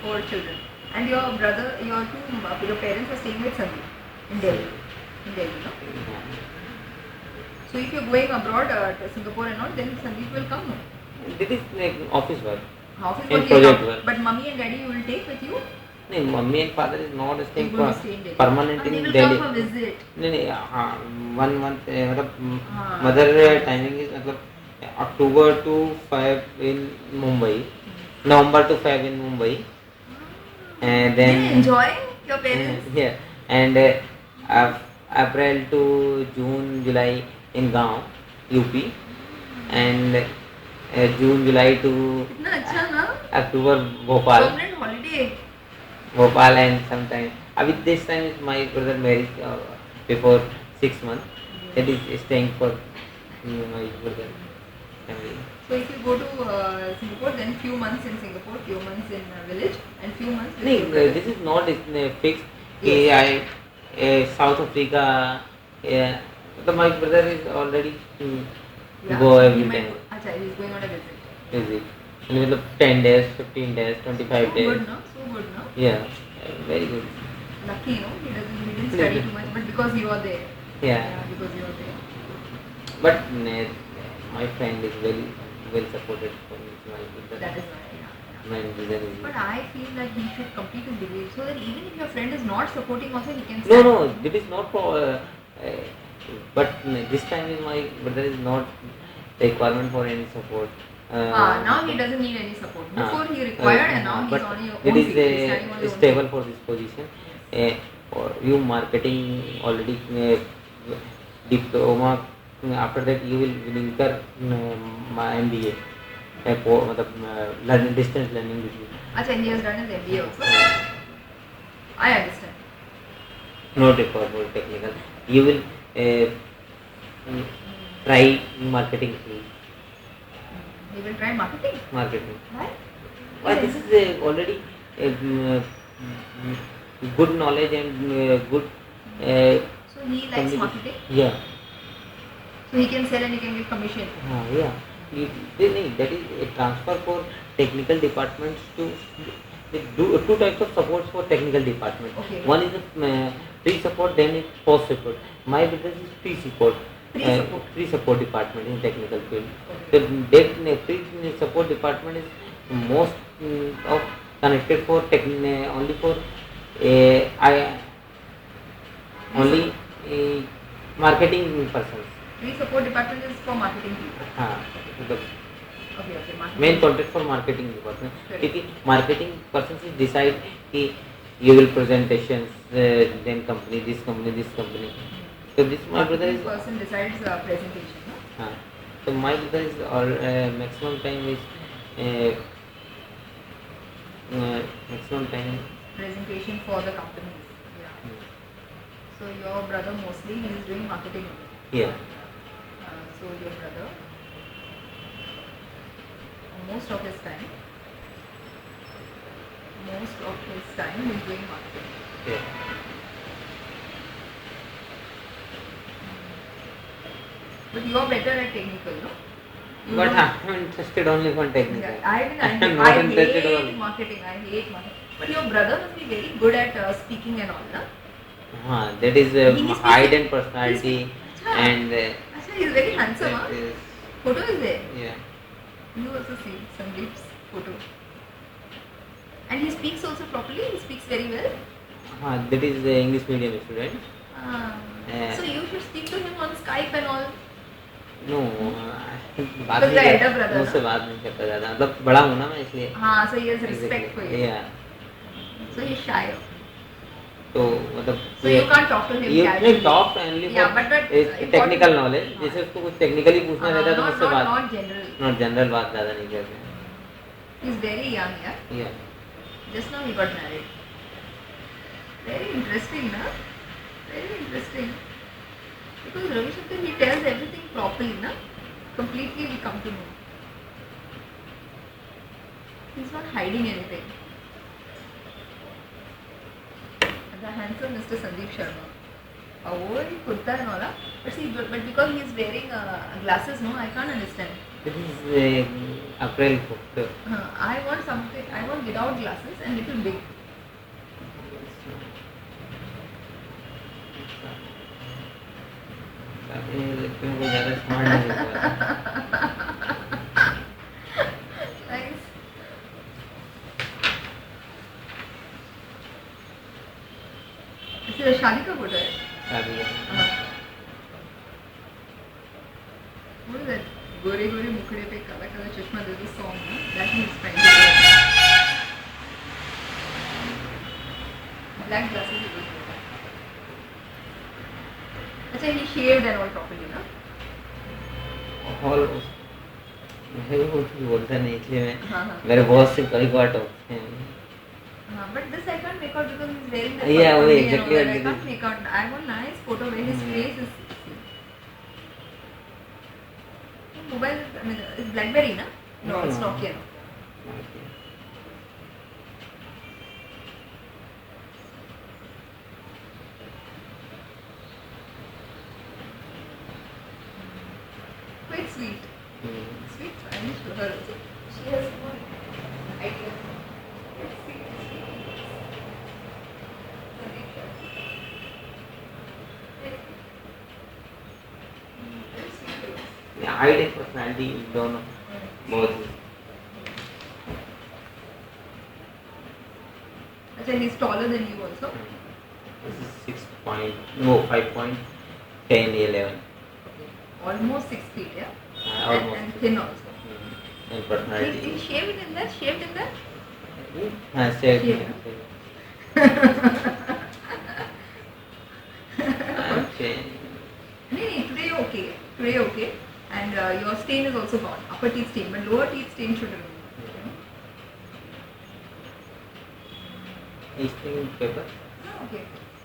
four children, and your brother, your parents are staying with Sandeep in Delhi. In Delhi, no? So if you're going abroad to Singapore and all, then Sandeep will come. No? This is like office work. Office In work project is work. but mummy and daddy you will take with you. No, mummy and father is not staying You're going to stay in Delhi. permanent And in they will Delhi. come for visit. नहीं 1 month मतलब हाँ. mother timing is मतलब October to 5 in Mumbai, November to 5 in Mumbai, and They then enjoy your parents. yeah, and April to June July in Gaon, UP, and June July to इतना अच्छा ना? October Bhopal. Permanent holiday. Bhopal, and sometime अभी this time is my brother married before 6 months. That is staying for my brother family. So if you go to Singapore, then few months in Singapore, few months in village, and few months. with नहीं your brother. this is not fixed कि Yes. I South Africa मतलब my brother is already Yeah, go so he every might time go- अच्छा, he's going on a visit. visit. मतलब 10 days, 15 days, 25 So days. good, no? So good, no? Yeah, very good. Lucky, no? He didn't study too much, but because you are there. Yeah, Because you are there. but my friend is very well supported for me. My brother. That is why. Yeah. My brother is. But I feel like he should complete his degree so that even if your friend is not supporting, also he can. No, stand. no, it is not for. But this time is my brother is not requirement for any support. Now he doesn't need any support. Before he required, and now he's but on his own it feet. He's is standing on his own stable feet. for this position. Or you marketing already diploma. After that you will incur my MBA. Learning distance learning degree. Acha, he has done his MBA also. I understand. Not required for technical. You will try marketing field. He will try marketing. Marketing. Why? Why this is already good knowledge and good. So he likes marketing. Yeah. So he can sell and he can give commission. Yeah. That is a transfer for technical departments to they do 2 types of supports for technical department. Okay. One is pre-support, then is post-support. My business is pre-support. Pre-support. Pre-support department in technical field. Okay. That pre-support department is most of connected for only for only marketing persons. Pre-support department is for marketing people. The Okay, marketing. main contact for marketing department. Correct. क्योंकि marketing persons is decide कि you will presentations then company this company. So this my brother Marketing is person decides presentation. No? so my brother is maximum time is maximum time. Presentation for the companies. Yeah. So your brother mostly he is doing marketing. Yeah. So your brother, most of his time he is doing marketing. Yeah. But you are better at technical, no? You But don't- I am interested only for technical. Yeah, I am not interested hate only. marketing. I hate marketing. But your brother must be very good at speaking and all, no? That is He is height speaking- and personality Acha. and Actually, he is very handsome, huh? that is, Photo is there. yeah. You also see Sandeep's photo. And he speaks also properly. He speaks very well. That is the English medium student. So you should speak to him on Skype and all. No बात Because नहीं the elder करता, brother, मुझसे ना? बात नहीं करता ज़्यादा, मतलब बड़ा हूँ ना मैं इसलिए. हाँ, so he has respect for you. Yeah. So he's shy. तो मतलब So you can't talk to him you casually. can talk only Yeah, for but technical important- knowledge. हाँ. जैसे उसको कुछ technically पूछना रहता है तो मुझसे बात not general. not general बात ज़्यादा नहीं करते हैं. He's very young, yeah. Yeah. Just now he got married. Very interesting, na? Very interesting. Because Ravi Shankar, he tells everything properly, na? Completely we come to know. He's not hiding anything. The handsome Mr. Sandeep Sharma. Oh, he kurta and all, but see, but because he is wearing glasses, no, I can't understand. It is April 5th. I want something. I want without glasses and little big. लड़कियों को ज़्यादा smart नहीं लगता. Nice. इसलिए शादी का photo है. शादी है. What is that? गोरे गोरे मुखड़े पे काला काला चश्मा दे दो song, ना? That he is trying to do. Black glasses he was wearing. अच्छा, he shaved and all properly, ना? और मैं भी कुछ बोलता नहीं इसलिए मैं हाँ, हाँ. मेरे बॉस से कभी बात होते हैं. But this I can't make out because he's wearing the Yeah, purple exactly and all that. what I it can't is. make out. I want nice photo where his face is. Mobile, I mean, it's BlackBerry, na? No, it's No. Nokia. Quite sweet. Sweet. I wish to her also. She has one idea. Let's see. Very sweet. Height and personality दोनों बहुत. Achha, he's taller than you also. This is 5.10 11. Almost 6 feet, yeah. Almost. And thin also. And He personality. shaved in that. Shaved in that. हाँ share. Yeah. No, today okay. Today okay. And your stain is also gone. Upper teeth stain, but lower teeth stain should remain. Easting paper. Oh, okay.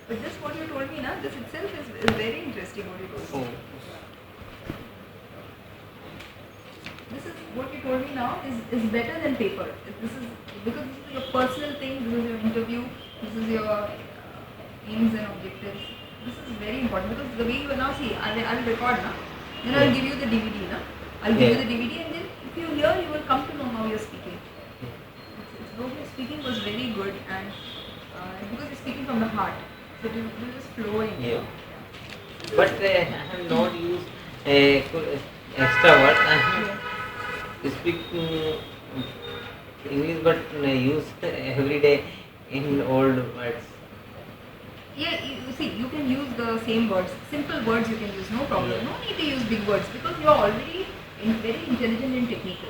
But this what you told me, na, this itself is very interesting what you told me. This is what you told me now is better than paper. This is because this is your personal thing, this is your interview, this is your aims and objectives. This is very important because the way you now see, I will record now, then I will give you the DVD now. I'll give you the DVD and then if you hear, you will come to know how you're speaking. Though your speaking was very good and because you're speaking from the heart, so it will just flowing. Yeah. But I have not used extra words. I have speak English, but use every day in old words. Yeah, you see, you can use the same words, simple words you can use, no problem. Yeah. No need to use big words because you are already very intelligent in technical.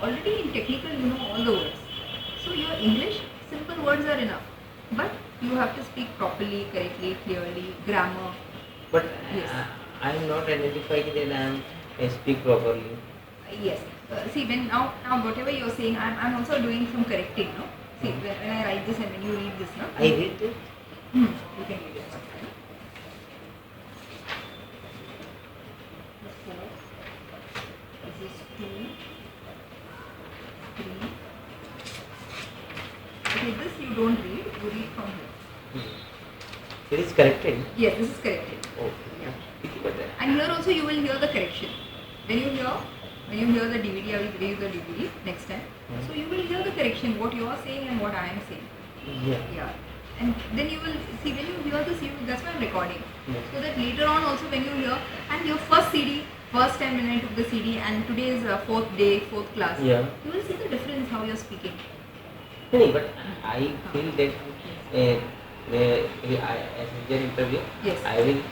Already in technical, you know all the words. So your English, simple words are enough. But you have to speak properly, correctly, clearly, grammar. But Yes. I am not identified that I speak properly. Yes. See, when now whatever you are saying, I'm also doing some correcting, no? See, when I write this and when you read this, no? I read it. You can read it. This is 4. This is 2, 3. Okay, this you don't read, you read from here. It is corrected. Yes, this is corrected. Okay. Yeah. It's better. And here also you will hear the correction. When you hear the DVD, I will give you the DVD next time. So you will hear the correction, what you are saying and what I am saying. Yeah. Yeah. And then you will see when you hear this, that's why I'm recording. Yes. So that later on also when you hear, and your first CD, first time when I took the CD and today is fourth day, fourth class, Yeah. you will see the difference how you're speaking. No, but I feel that as an interview, Yes. I will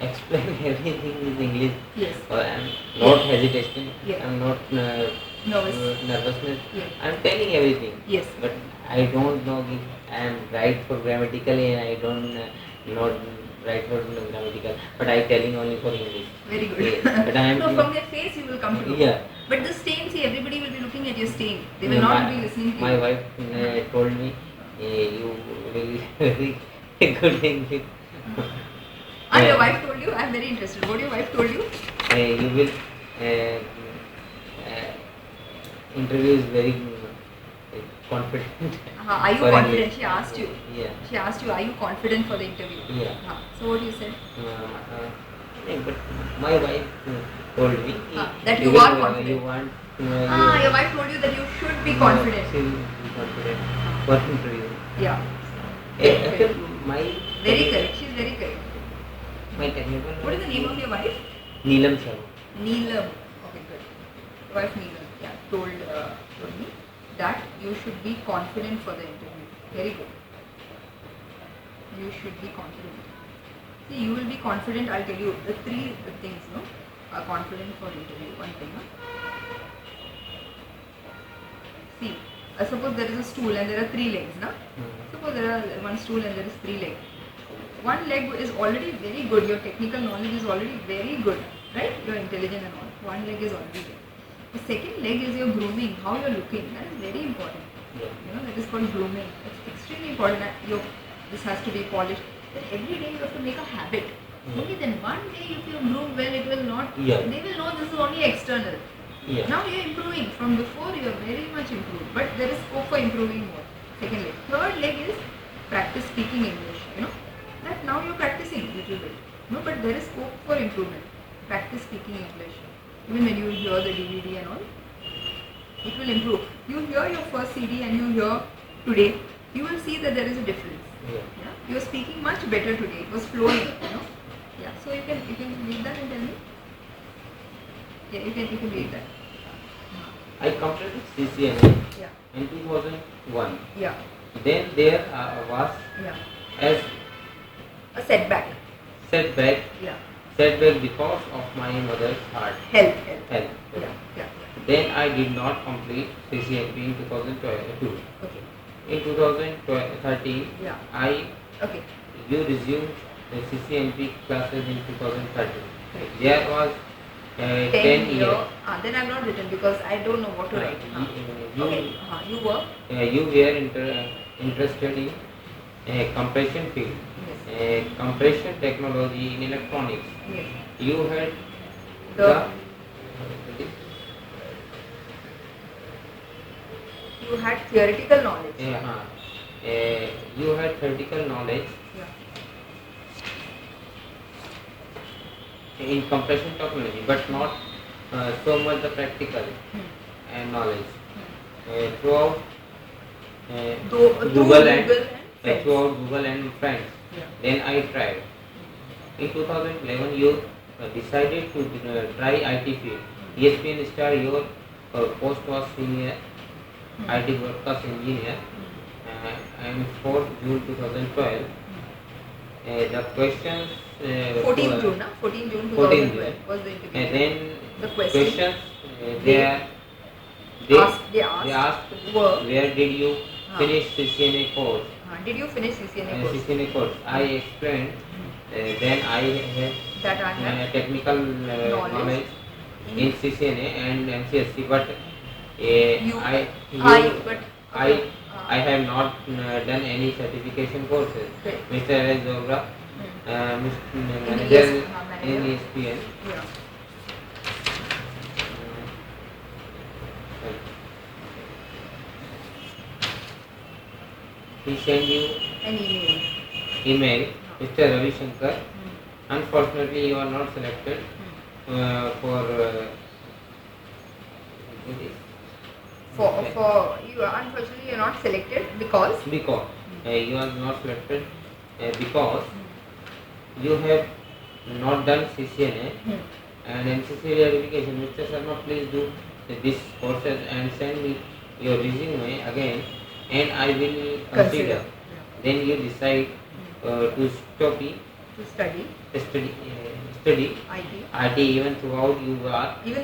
explain everything in English. Yes. I'm not hesitation. Yeah. I'm not Nervous. nervousness. Yeah. I'm telling everything. Yes. But I don't know if I am right for grammatically, and I don't not right for grammatical. But I telling only for English. Very good. Yeah. But I am No, from their face you will come to know. Yeah. But the stain, see, everybody will be looking at your stain. They will Yeah, not be listening to my you. wife told me you will very good English. And your wife told you? I'm very interested. What your wife told you? You will interview is very confident. Are you for confident? English. She asked you. Yeah. She asked you, are you confident for the interview? Yeah. So what you said? But my wife told me that you will, are confident. You want. Your wife told you that you should be confident. She will be confident for interview. Yeah. Actually, my Very correct. She's very correct. my technical. What is the name of your wife? Neelam Sharma. Neelam. Okay, good. Your wife Neelam, yeah, told me that you should be confident for the interview. Very good. You should be confident. See, you will be confident. I'll tell you the three things. No, are confident for interview. One thing. No? See, suppose there is a stool and there are three legs. No? Suppose there are one stool and there is three legs. One leg is already very good. Your technical knowledge is already very good, right? You're intelligent and all. One leg is already there. The second leg is your grooming, how you're looking. That is very important. Yeah. You know, that is called grooming. It's extremely important. This has to be polished. Then every day you have to make a habit. Only then one day if you groom well, it will not. Yeah. They will know this is only external. Yeah. Now you are improving. From before you are very much improved. But there is scope for improving more. Second leg. Third leg is practice speaking English. You know. That now you're practicing a little bit. No, but there is scope for improvement. Practice speaking English. Even when you hear the DVD and all, it will improve. You hear your first CD and you hear today, you will see that there is a difference. Yeah. Yeah? You are speaking much better today. It was flowing, you know. Yeah. So you can read that and tell me. Yeah, you can read that. I completed CCNA Yeah. in 2001. Yeah. Then there was Yeah. as A setback. setback Yeah. because of my mother's heart Health. health. Yeah. Yeah. Then I did not complete CCNP in 2002. Okay. In 2013, Yeah. Okay. you resumed the CCNP classes in 2013. Great. There was 10 years. Then I'm not written because I don't know what to write. Okay. You were. You were interested in compression field, Yes. compression technology in electronics. Yes. You had You had theoretical knowledge. you had theoretical knowledge Yeah. in compression technology, but not so much the practical knowledge. Throughout Google and Friends. throughout Google and friends. Yeah. Then I tried. In 2011, you decided to try IT field. ESPN Star, your post was senior IT broadcast engineer, and 4th June 2012. The questions. 14 June, na? 14 June 14 2012 was the interview. And then The questions questions they they asked asked were, where did you finish CCNA course? did you finish CCNA course? CCNA course. I explained. Then I have That I have technical knowledge in CCNA and MCSC, but I have not done any certification courses. Okay. Mr. S. Zogra, manager manager. in ESPN. Yeah. He sent you An email, Mr. Ravi Shankar. Unfortunately, you are not selected for you are unfortunately you're not selected because you are not selected because you have not done CCNA and NCC verification. Mr. Sharma, please do this courses and send me your resume again, and I will consider. Then you decide to study To study study IT. IT even throughout you are Even